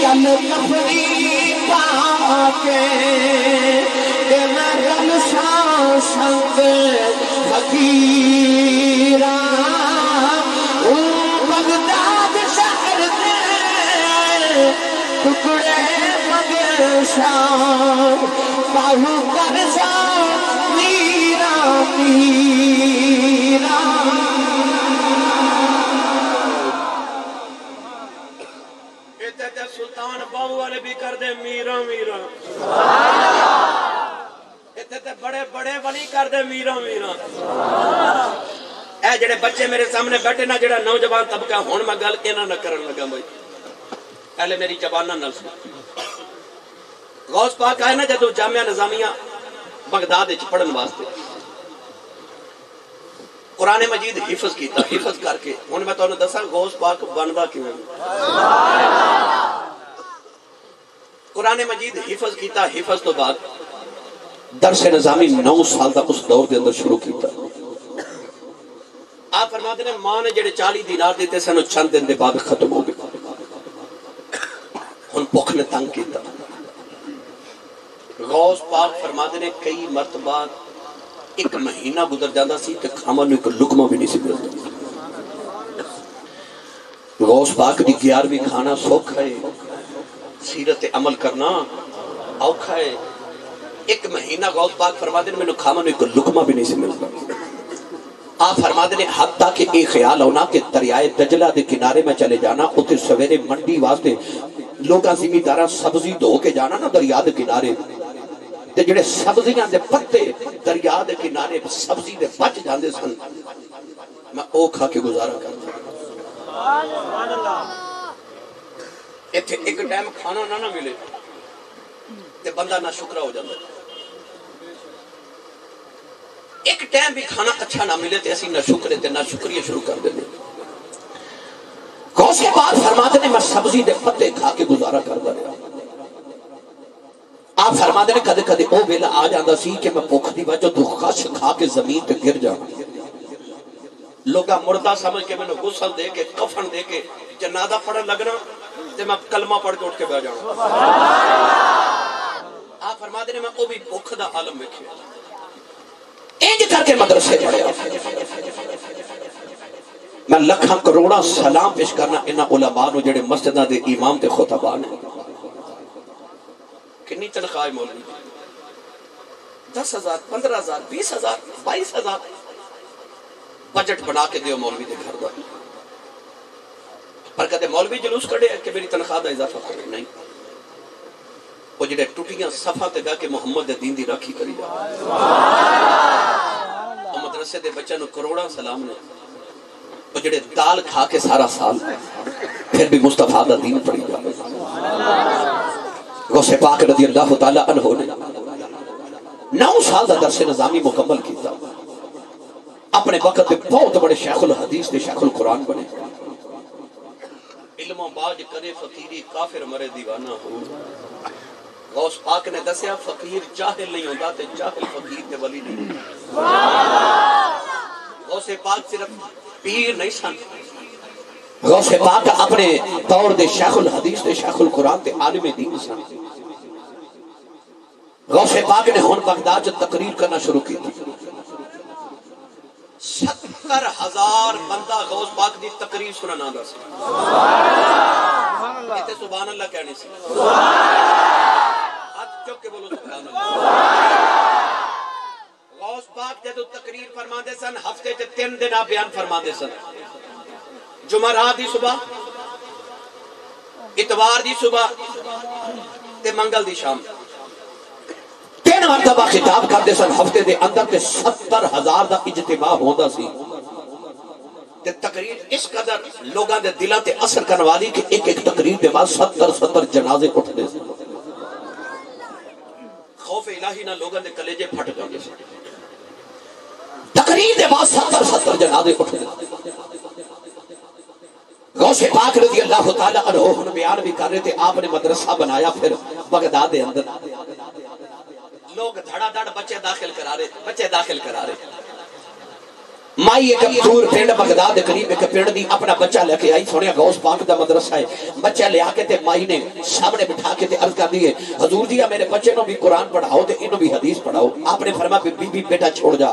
C: کل کفری پاکے کہ میں گل سانسنگ فقیرہ بغداد شہر دے ٹکڑے مگشان باہو کرسا میرا میرا
A: سلطان باہو والے بھی کر دے میرا میرا اتنے بڑے بڑے ولی کر دے میرا میرا اے جڑے بچے میرے سامنے بیٹھے نا جڑا نوجوان طبقہ ہون میں گل کے نہ کرن لگا بھائی پہلے میری زبان نہ سن غوث پاک آئے نا جدو جامعہ نظامیہ بغداد وچ پڑھن واسطے قرآن مجید حفظ کیتا حفظ کر کے ہن میں تانوں دساں غوث پاک بندا کیویں قرآن مجید حفظ کیتا حفظ تو بعد درس نظامی 9 سال دا اس دور دے اندر شروع کیتا آپ فرماتے ہیں ماں نے جڑے 40 دینار دیتے سن چند دن دے بعد ختم ہو گئے ہن بھوک نے تنگ کیتا غوث پاک فرماتے ہیں کئی مرتبہ 1 مہینہ گزر جاتا سی تے کھاون نوں ایک لقمہ بھی نہیں سی ملدا غوث پاک دی 11ویں کھانا سوکھا ہے سیرت عمل کرنا اوکھا ہے 1 مہینہ غوث پاک فرماتے ہیں میں نے کھاون ایک لقمہ بھی نہیں سی ملدا آپ فرماتے ہیں حتیٰ کہ ایک خیال ہونا کہ دریائے دجلہ دے کنارے میں چلے جانا اتنے سویرے منڈی واسطے لوگاں زمینداراں سبزی دھو کے جانا نا دریا دے کنارے تے جڑے سبزیاں دے پتے دریا دے کنارے سبزی دے بچ جاندے سن میں او کھا کے گزارا کرتا سبحان اللہ ایتھے ایک ٹائم کھانا نہ ملے تے بندہ نہ شکرہ ہو جاتا ہے. ایک ٹائم بھی کھانا اچھا نہ ملے تے اسی نہ شکرے تے نہ شکریہ شروع کر دیں. غوث پاک فرماتے ہیں میں سبزی دے پتے کھا کے گزارا کرتا رہا. آپ فرماتے ہیں کدے کدے او ویلا آ جاتا سی کہ میں بھوک دی وجہ تو خش کھا کے زمین تے گر جاؤں. لوگا مردہ سمجھ کے میں نے غسل دے کے کفن دے کے جنازہ پڑھن لگنا تے میں کلمہ پڑھ کے اٹھ کے بیٹھ جاؤں. آپ فرماتے ہیں میں او بھی بھوک دا عالم ویکھے انج کر کے مدرسے پڑھیا. میں لکھاں کروڑا سلام پیش کرنا انہاں علماء نو جڑے مسجداں دے امام تے خطباء نے. کنی تنخواہ مولوی 10,000 15,000 20,000 22,000 بجٹ بنا کے دیو مولوی دے گھر دا. پر کدے مولوی جلوس کڑے کہ میری تنخواہ دا اضافہ کرے نہیں. وہ جڑے ٹوٹیاں صفحہ تے گا کہ محمد دے دین دی راکھی کری جا. وہ مدرسے دے بچہ نو کروڑا سلام نے. وہ جڑے دال کھا کے سارا سال پھر بھی مصطفیٰ دا دین پڑھی جا. غوث پاک رضی اللہ تعالیٰ عنہ نے 9 سال دا درس نظامی مکمل کیتا. اپنے وقت میں بہت بڑے شیخ الحدیث دے شیخ القرآن بنے. علم و باج کرے فقیری کافر مرے دیوانہ ہو. غوث پاک نے دسیا فقیر جاہل نہیں ہوتا تے جاہل فقیر تے ولی نہیں. غوث پاک صرف پیر نہیں سن. غوث پاک اپنے دور دے شیخ الحدیث دے شیخ القرآن تے عالم دین سن. غوث پاک نے ہن بغداد جو تقریر کرنا شروع کی. 70,000 بندہ غوث پاک دی تقریر سننا آندا سی. کہتے سبحان اللہ کہنے سی. ہاتھ چوک کے بولو سبحان اللہ. غوث پاک جدو تقریر فرماندے سن ہفتے تے 3 دن آپ بیان فرماندے سن. جمعرات دی صبح، اتوار دی صبح تے منگل دی شام. 3 مرتبہ خطاب کرتے سن ہفتے دے اندر تے 70,000 دا اجتماع ہوندا سی. تے تقریر اس قدر لوگاں دے دلاں تے اثر کرن والی کہ ایک ایک تقریر دے بعد 70 جنازے اٹھدے سن. خوف الہی نہ لوگاں دے کلیجے پھٹ جاندے سن. تقریر دے بعد 70 جنازے اٹھدے. غوث پاک رضی اللہ تعالیٰ عنہ بیان بھی کر رہے تھے. آپ نے مدرسہ بنایا پھر بغداد دے اندر. لوگ دھڑا دھڑ بچے داخل کرا رہے. مائی ایک دور پنڈ بغداد دے قریب ایک پنڈ دی اپنا بچہ لے کے آئی. سنیا غوث پاک دا مدرسہ ہے. بچہ لے آ کے تے مائی نے سامنے بٹھا کے تے عرض کر دی ہے حضور جی میرے بچے نو بھی قرآن پڑھاؤ تے انہوں بھی حدیث پڑھاؤ. آپ نے فرمایا بی بی بیٹا چھوڑ جا.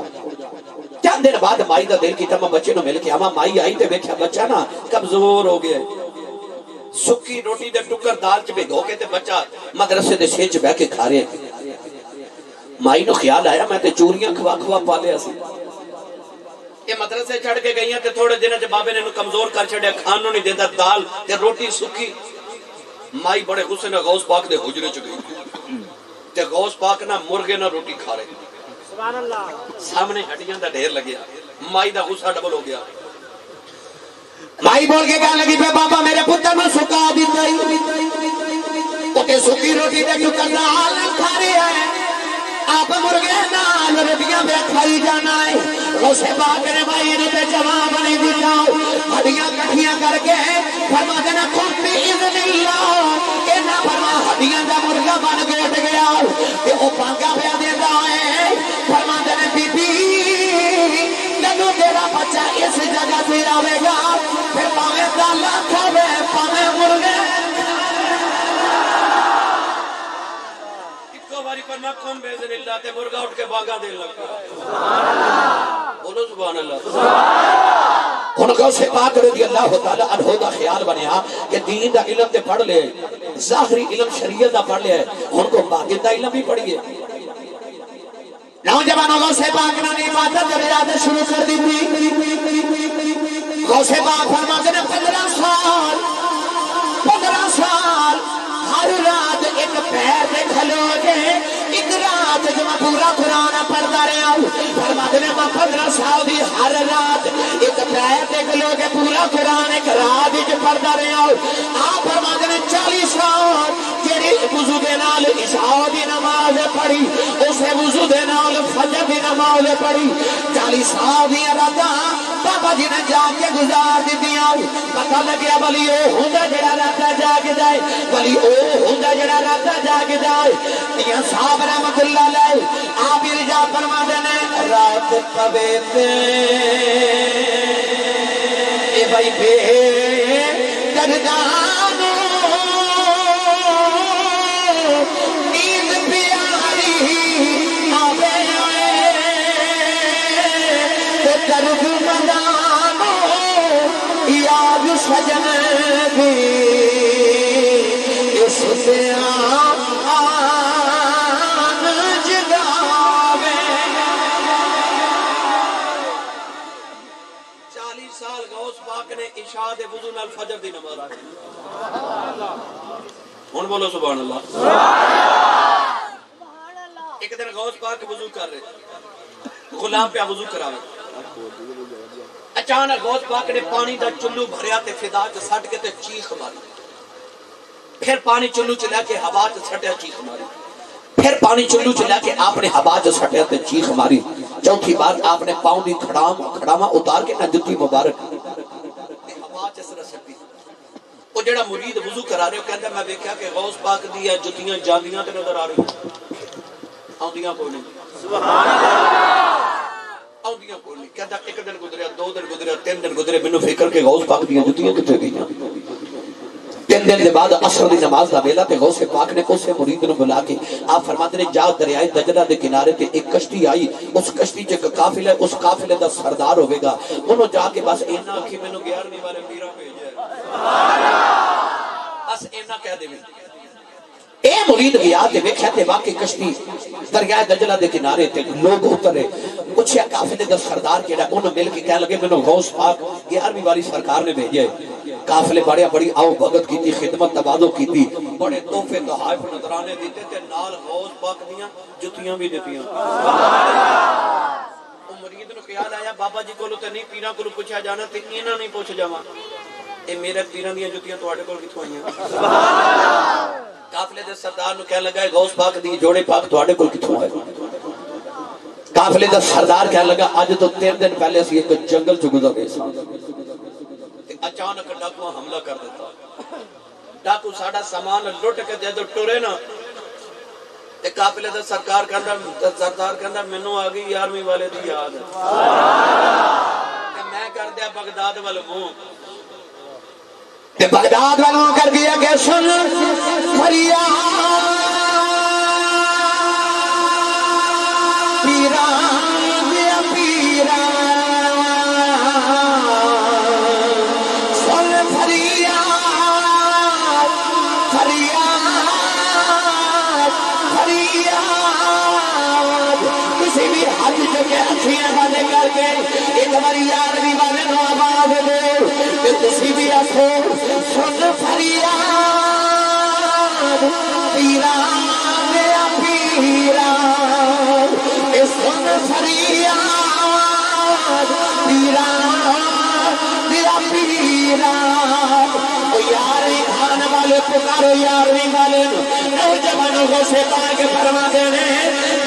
A: چند دن بعد مائی دا دل کیتا میں بچے نو مل کے آواں. مائی آئی تے دیکھا بچہ نا کمزور ہو گیا. سکی روٹی دے ٹکر دال چ بھگو کے تے بچہ مدرسے دے سیج بیٹھ کے کھا رہے. مائی نو خیال آیا میں تے چوریاں کھوا پالیا سی. یہ مدرسے چھڑ کے گئیاں تے تھوڑے دن چ بابے نے کمزور کر چھڑیا. کھانوں نہیں دیندا دال تے روٹی سکی. مائی بڑے غصے نال غوث پاک دے حجرے چ گئی تے غوث پاک نہ مرغے نہ روٹی کھا رہے. سامنے ہڈیاں دا ڈھیر لگیا. مائی دا غصہ ڈبل ہو گیا. مائی بول کے کہنے لگی بابا میرے پتر میں سکا دیتا ہی تے سکی روٹی دے ٹکر دال کھا رہے ہیں. آپ مرغے نال روٹیاں بے کھائی جانا ہے. غوث پاک نے مائی نے تے جواب نہیں دتا. ہڈیاں کٹھیاں کر کے فرما دینا خود بھی اذن اللہ کہ نہ فرما ہڈیاں دا مرغا بن کے اٹھ گیا تے او پانگا پیا دیندا ہے. فرما دینا بی بی جدوں تیرا بچہ اس جگہ سے آوے گا پھر پاویں دالا کھاوے پاویں مرغے. باری پر نقم بیزن اللہ تے مرغا اٹھ کے باغا دے لگا. بولو سبحان اللہ. ان غوث پاک رضی اللہ تعالی عنہ دا خیال بنیا کہ دین دا علم تے پڑھ لے, ظاہری علم شریعت دا پڑھ لے, ان کو باقی دا علم بھی پڑھیے. نوجوانوں غوث پاک نے عبادت ریاضت شروع کر دی تھی. غوث پاک فرماتے ہیں 15 سال ہر رات ایک پیر دے کھلو کے ایک رات جو میں پورا قرآن پڑھتا رہا ہوں. فرماتے ہیں میں 15 سال دی ہر رات ایک پیر دے کھلو کے پورا قرآن ایک رات جو پڑھتا رہا ہوں. آپ فرماتے ہیں 40 سال
C: جڑی وضو دے نال عشاء دی نماز پڑھی اسے وضو دے نال فجر دی نماز پڑھی 40 سال دی راتاں بابا جی نے جا کے گزار دتیاں پتہ لگیا بلی او ہوندا جڑا راتا جاگ جائے بلی او ہوندا جڑا راتا جاگ جائے میاں صاحب رحمت اللہ علیہ آپ ارجا فرماندے نے رات پوے تے اے بھائی بے دردانو نیند پیاری آوے تے درد مدانو یاد سجن بھی اس سے عشاء دے وضو نال فجر دی نماز ہن بولو سبحان اللہ ایک دن غوث پاک وضو کر رہے غلام پہ وضو کراوے اچانک غوث پاک نے پانی دا چلو بھریا تے فضا چ سٹ کے تے چیخ ماری پھر پانی چلو چلا کے ہوا چ سٹیا چیخ ماری پھر پانی چلو چلا کے آپ نے ہوا چ سٹیا تے چیخ ماری چوتھی بار آپ نے پاؤں دی کھڑاواں اتار کے نہ جتی مبارک وہ جڑا مرید وضو کرا رہے ہو کہتا میں دیکھا کہ غوث پاک دی جتیاں جاندیاں تے نظر آ رہی آندیاں کوئی نہیں سبحان اللہ آندیاں کوئی نہیں کہتا ایک دن گزریا 2 دن گزریا 3 دن گزرے مینوں فکر کہ غوث پاک دی جتیاں کتے گئیاں 3 دن دے بعد عصر دی نماز دا ویلا تے غوث پاک نے اسے مرید نو بلا کے آپ فرماتے نے جا دریائے دجلہ دے کنارے تے ایک کشتی آئی اس کشتی چ قافلہ اس قافلے دا سردار ہوے گا انہوں جا کے بس اینا کہ مینوں 11ویں والے پیراں بھیجیا بس اینا کہہ دے اے مرید گیا تے ویکھیا تے واقعی کشتی دریائے دجلہ دے کنارے تے لوگ اترے پوچھیا قافلے دا سردار کیڑا انہوں مل کے کہنے لگے مینوں غوث پاک 11ویں والی سرکار نے بھیجیا ہے قافلے بڑی آؤ بھگت کی تھی خدمت تواضع کی تھی بڑے تحفے تحائف نذرانے دیتے تے نال غوث پاک دیاں جتیاں بھی دیتیاں او مرید نو خیال آیا بابا جی کولو تے نہیں پیراں کولو پوچھا جانا تے انہاں نہیں پوچھ جاواں اے میرے پیراں دیاں جتیاں تواڈے کول کتھوں آئیاں سبحان اللہ قافلے دے سردار نو کہنے لگا غوث پاک دی جوڑے پاک تواڈے کول کتھوں آئے قافلے دا سردار کہنے لگا اج تو 3 دن پہلے اسی ایک جنگل چ گزر گئے سان اچانک ڈاکو حملہ کر دیتا ڈاکو ساڑا سامان لٹ کے جدو ٹورے نا تے قافلے دا سردار کہندا مینوں آ گئی 11ویں والے دی یاد تے میں کر دیا بغداد والے منہ تے بغداد والوں کر دیا کہ سن فریاد پیران دیا پیران کر کے ایک باری 11ویں والے نو آواز دے کہ تسی بھی آخو سن فریاد پیران دیا پیران سن فریاد پیران دیا پیران او 11ویں خان والے پکارو 11ویں والے نوجوانوں کو سے پاک فرما دینے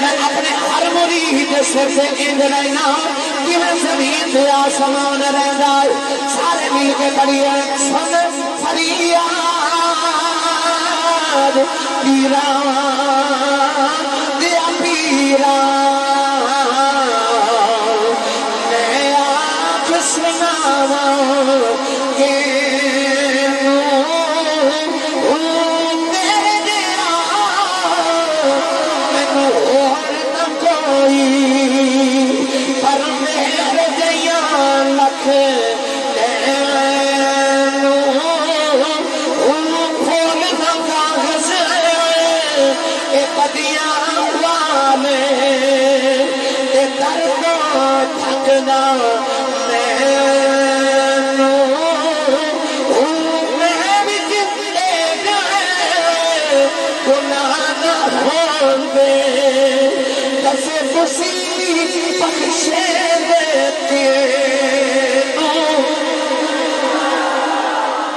C: میں اپنے ہر مرید سر سے اند رہنا کہ میں زمین سے آسمان رہنا سارے مل کے پڑھئے سن فریاد پیران دیا پیران میں آنکھ سناواں کہ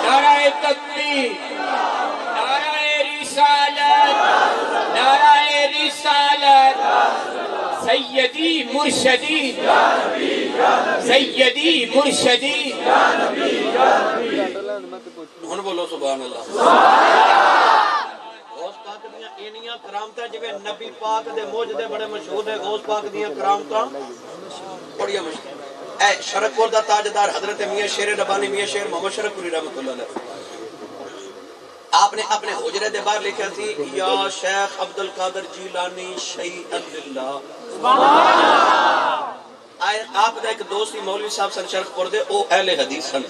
B: نعرہ تکبیر نعرہ رسالت سیدی مرشدی سیدی مرشدی
A: ہن بولو سبحان اللہ غوث پاک دیاں اینیاں کرامتاں جویں نبی پاک دے موجدے بڑے مشہور ہیں غوث پاک دیاں کرامتاں بڑیاں مشہور اے شرکپور دا تاجدار حضرت میاں شیر ربانی میاں شیر محمد شرف پوری رحمۃ اللہ علیہ آپ نے اپنے حجرے دے باہر لکھا تھی یا شیخ عبد القادر جیلانی شیئا للہ آپ دا ایک دوست ہی مولوی صاحب سن شرف پور دے او اہل حدیث سن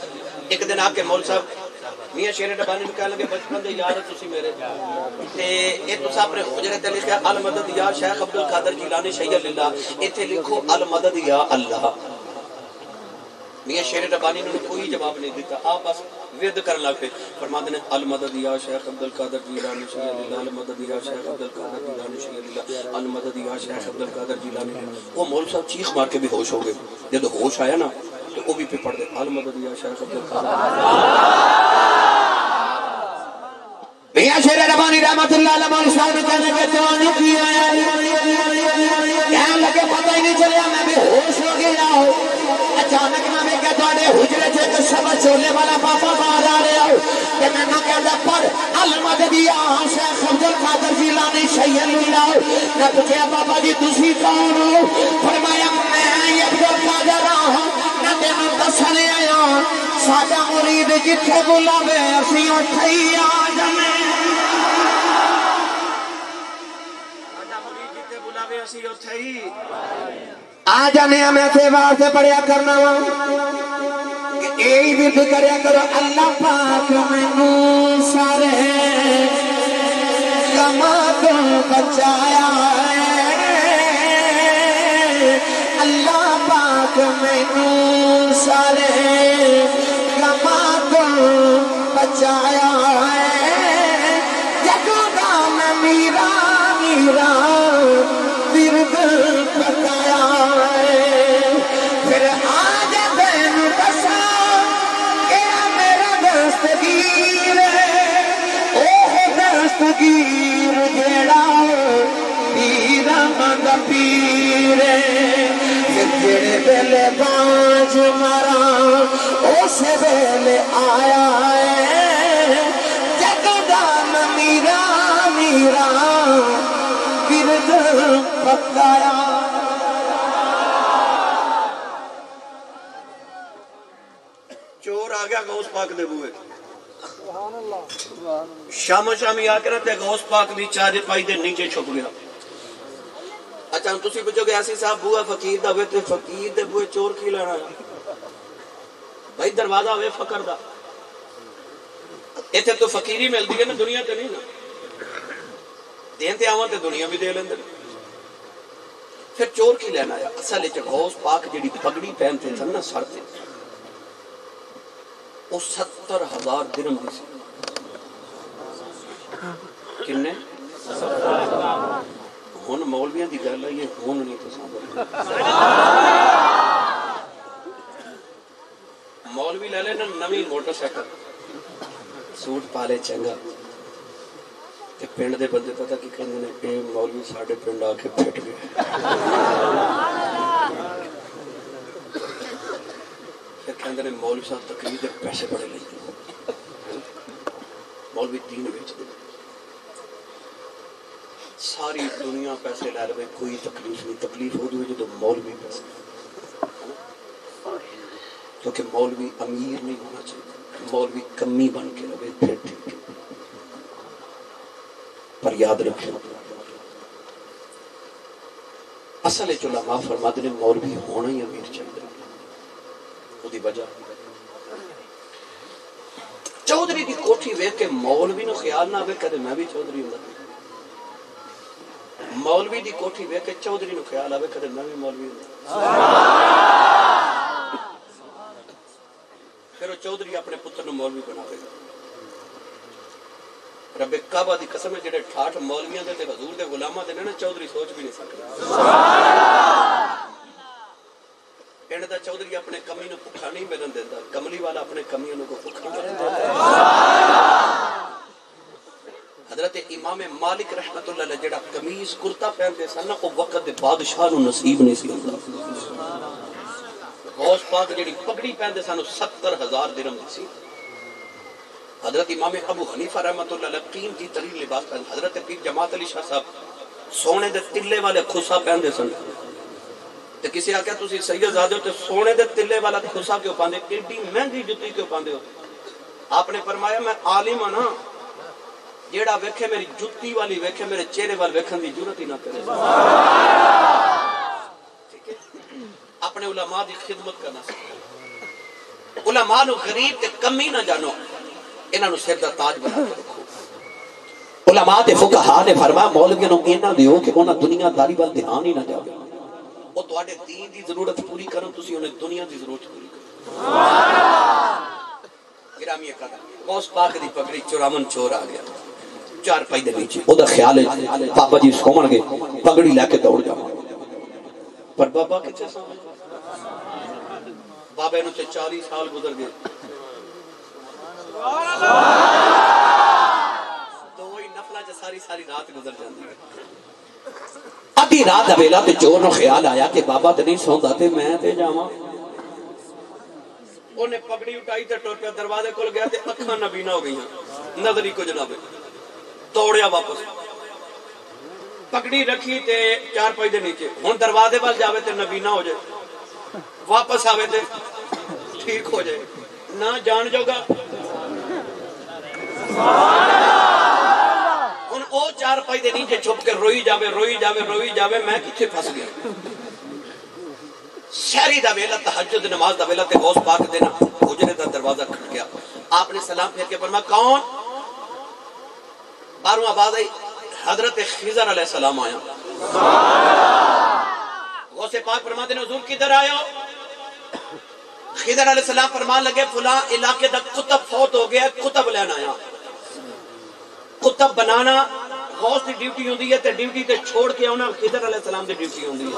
A: ایک دن آپ کے مولوی صاحب میاں شیر ربانی نے کہنے لگے بچپن دے یار تسی میرے تے اے تساں اپنے حجرے تے لکھیا المدد یا شیخ عبد القادر جیلانی شیئا للہ ایتھے لکھو المدد یا اللہ میاں شیر ربانی نے کوئی جواب نہیں دیتا آپ بس ورد کرنے لگ پہ فرماتے ہیں المدد یا شیخ عبد القادر جیلانی شیئا للہ المدد یا شیخ عبد القادر جیلانی شیئا للہ المدد یا شیخ عبد القادر جیلانی وہ مولوی صاحب چیخ مار کے بھی ہوش ہو گئے جب ہوش آیا نا تو وہ بھی پہ پڑھ دے المدد یا شیخ عبد القادر
C: میاں شیر ربانی رحمت اللہ علیہ مولوی صاحب نے کہنے کے جوانی کی آیا کہنے لگے پتہ ہی نہیں چلیا میں بھی ہوش ہو گیا ہوں اچانک نہ میں کہ تھوڑے حجرے سے ایک سبا چولے والا پاپا باہر آ رہے ہو کہ میں نہ کہتا پر المدد یا شیخ عبد القادر جیلانی شیئا للہ میں پوچھا پاپا جی تسی کون ہو فرمایا میں عبد القادر ہوں نہ تینوں دسنے آیا ساڈا مرید جتھے بلاوے اسی اوتھے ہی آ جانے
A: ساڈا مرید جتھے بلاوے اسی اوتھے ہی
C: آ جانے ہمیں سے بار سے پڑھیا کرنا کہ ایک بھی کریا کرو اللہ پاک میں سارے کما کو بچایا اللہ پاک میں سارے کما کو بچایا جگہ دام میرا میرا درد بتایا پھر آج بین بسا کہ میرا دستگیر اوہ دستگیر جیڑا پیرا مند پیر پھر جیڑے بیلے بانج مرا اسے بیلے آیا جگدان میرا میرا گرد پکایا
A: چور آ گیا غوث پاک دے بوئے شام شامی آ کے رہتے غوث پاک دی چادر پائی دے نیچے چھپ گیا اچھا ہم تسی پوچھو گے ایسی صاحب بوئے فقیر دا ہوئے تے فقیر دے بوئے چور کی لینا ہے بھائی دروازہ ہوئے فقر دا ایتھے تو فقیری مل دی ہے نا دنیا تے نہیں نا دین تے آوان تے دنیا بھی دے لیندے پھر چور کی لینا ہے اصل ہے غوث پاک جڑی پگڑی پہنتے تھے نا سر تے وہ 70,000 درہم دی سی کنے ہن مولویاں دی گل ہے یہ ہن نہیں تو سامنے مولوی لے لے نا نویں موٹر سائیکل سوٹ پالے چنگا تے پنڈ دے بندے پتہ کی کہندے نے اے مولوی ساڈے پنڈ آ کے پھٹ گئے پھر کہندے نے مولوی صاحب تقریر دے پیسے بڑے لیندے مولوی دین وچ دے ساری دنیا پیسے لے رہے کوئی تکلیف نہیں تکلیف ہو دوئے جو مولوی پیسے کیونکہ مولوی امیر نہیں ہونا چاہیے مولوی کمی بن کے رہے پھر ٹھیک پر یاد رکھیں اصل علماء فرماتے ہیں مولوی ہونا ہی امیر چاہیے وہ دی وجہ چودھری دی کوٹھی ویکھ کے مولوی نو خیال نہ آوے کدے میں بھی چودھری ہوں مولوی دی کوٹھی ویکھ کے چودھری نو خیال آوے کدے میں بھی مولوی ہوں پھر وہ چودھری اپنے پتر نو مولوی بناوے گا رب کعبہ دی قسم ہے جڑے ٹھاٹھ مولویاں دے تے حضور دے غلاماں دے نا چودھری سوچ بھی نہیں سکدا پنڈ دا چودھری اپنے کمی نو بھکھا نہیں ملن دیندا کملی والا اپنے کمیاں نو کو بھکھا ملن دیندا حضرت امام مالک رحمت اللہ علیہ جڑا قمیض کرتا پہنتے سن نا وہ وقت دے بادشاہ نو نصیب نہیں سی ہوندا. غوث پاک جڑی پگڑی پہنتے سن 70,000 درہم دی سی. حضرت امام ابو حنیفہ رحمت اللہ علیہ قیمتی ترین لباس پہنتے. حضرت پیر جماعت علی شاہ صاحب سونے دے تلے والے خسا پہنتے سن. تے کسی آکھیا تسی سید زادے ہو تے سونے دے تلے والا خسا کیوں پاندے, ایڈی مہنگی جُتی کیوں پاندے ہو؟ آپ نے فرمایا میں عالم ہاں نا, جیڑا ویکھے میری جُتی والی ویکھے میرے چہرے وال ویکھن دی ضرورت ہی نہ کرے. ٹھیک ہے, اپنے علماء دی خدمت کرنا سکھاؤ. علماء نو غریب تے کمی نہ جانو, انہاں نو سر دا تاج بنا کے رکھو. علماء تے فقہاء نے فرمایا مولویاں نو انہاں دیو کہ انہاں دنیا داری وال دھیان ہی نہ جاوے. او تواڈے دین دی ضرورت پوری کرن, تسی انہیں دنیا دی ضرورت پوری کرو. گرامی قدر, غوث پاک دی پگڑی 54 چور آ گیا چار پائی دے نیچے. او دا خیال ہے بابا جی سومن گے پگڑی لے کے دوڑ جاواں, پر بابا کتھے سو؟ بابے نو تے 40 سال گزر گئے. تو وہی نفلاں چ ساری رات گزر جاندی ہے. ادھی رات دا ویلا تے چور نو خیال آیا کہ بابا تے نہیں سوندا تے میں تے جاواں. اونے پگڑی اٹھائی تے ٹر پیا دروازے کول گیا تے اکھاں نبینا ہو گئیاں, نظر ہی کو جناب. دوڑیا واپس, پگڑی رکھی تے چار پائی دے نیچے. ہن دروازے وال جاوے تے نبینا ہو جائے, واپس آوے تے ٹھیک ہو جائے, نہ جان جوگا. ہن او چار پائی دے نیچے چھپ کے روئی جاوے میں کتھے پھس گیا. شہری دا ویلا, تہجد نماز دا ویلا تے غوث پاک دے نا حجرے دا دروازہ کھٹ گیا. آپ نے سلام پھیر کے فرمایا کون؟ باہروں آواز آئی حضرت خضر علیہ السلام آیا. غوث پاک فرماتے ہیں حضور کدھر آیا؟ خضر علیہ السلام فرمان لگے فلاں علاقے دا کتب فوت ہو گیا, کتب لینا آیا. کتب بنانا غوث دی ڈیوٹی ہوندی ہے تے ڈیوٹی تے چھوڑ کے آنا خضر علیہ السلام دی ڈیوٹی ہوندی ہے.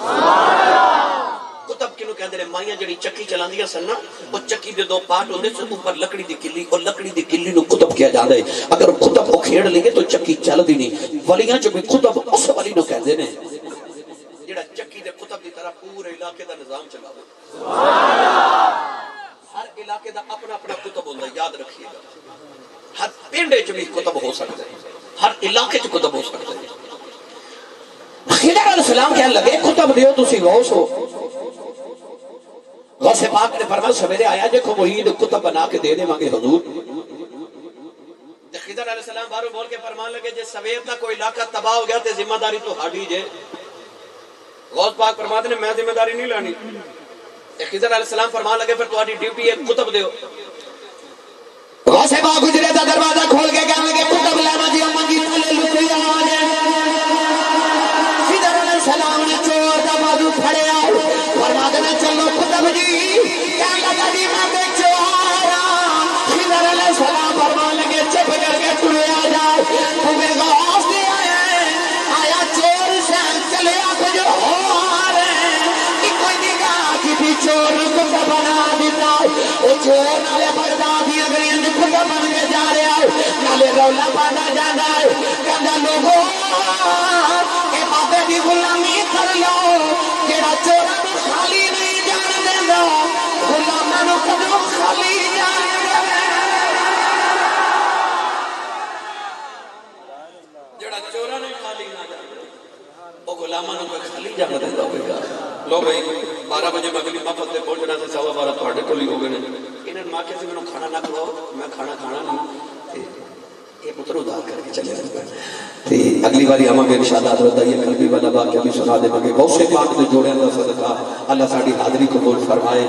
A: کتب کنوں کہندے نے مائیاں جڑی چکی چلاندیاں سن نا, او چکی دے دو پارٹ ہوندے سن, اوپر لکڑی دی کلی, او لکڑی دی کلی نو کتب کہا جاندا ہے. اگر کتب کو کھیڑ لے تو چکی چلدی نہیں. ولیاں چ بھی کتب اس ولی نو کہندے نے جڑا چکی دے کتب دی طرح پورے علاقے دا نظام چلاوے. ہر علاقے دا اپنا اپنا کتب ہوندا ہے, یاد رکھیے گا. ہر پنڈ وچ بھی کتب ہو سکدا ہے, ہر علاقے چ کتب ہو سکدا ہے. خضر علیہ السلام کہنے لگے کتب دیو تسی غوث ہو. غوث پاک نے فرمایا سویرے آیا دیکھو وہی کتب بنا کے دے دے مانگے حضور. خضر علیہ السلام بارو بول کے فرمان لگے جے سویر کا کوئی علاقہ تباہ ہو گیا تے ذمہ داری تو ہاڑی جے. غوث پاک فرماتے نے میں ذمہ داری نہیں لانی. خضر علیہ السلام فرمان لگے پھر تمہاری ڈیوٹی ہے کتب دیو. غوث پاک حجرے دا دروازہ کھول کے کہنے لگے کتب لینا جی منگی تھلے لٹے آوازیں. خضر علیہ السلام نے چور دا بازو پھڑیا, فرماتے نے چلو کتب جی کہنے لگا جی میں بیچو آیا. خضر علیہ السلام فرمان لگے چپ کر کے ٹرے آ جائے, تمہیں غوث دے آیا چور سے چلے آپ جو ہو آ رہے کہ کوئی نگاہ کی بھی چور کتب بنا دیتا. وہ چور نالے بردادی اگریاں جو کتب بن کے جا رہے آئے, نالے رولا پانا جانا ہے. کہنا لوگوں اے بابے دی غلامی کر لو, جیڑا چورا نو خالی نہیں جان دینا غلاماں نو کدوں خالی جان دے. جیڑا چورا نے خالی نہ جان او غلاماں نو خالی جان دیندا ہوے گا. لو بھائی 12 بجے مغربی مفت تے پہنچنا تے 12:15 تواڈے کول ہی ہو گئے نے. انہاں ماں کے مینوں کھانا نہ کھلاؤ, میں کھانا نہیں. یہ پتر ادار کر کے چلے جاتا ہے. اگلی باری آواں گے انشاءاللہ حضرت یہ قلبی والا واقعہ بھی سنا دے گے. غوث پاک دے جوڑے اللہ صدقہ اللہ ساڈی حاضری قبول فرمائے.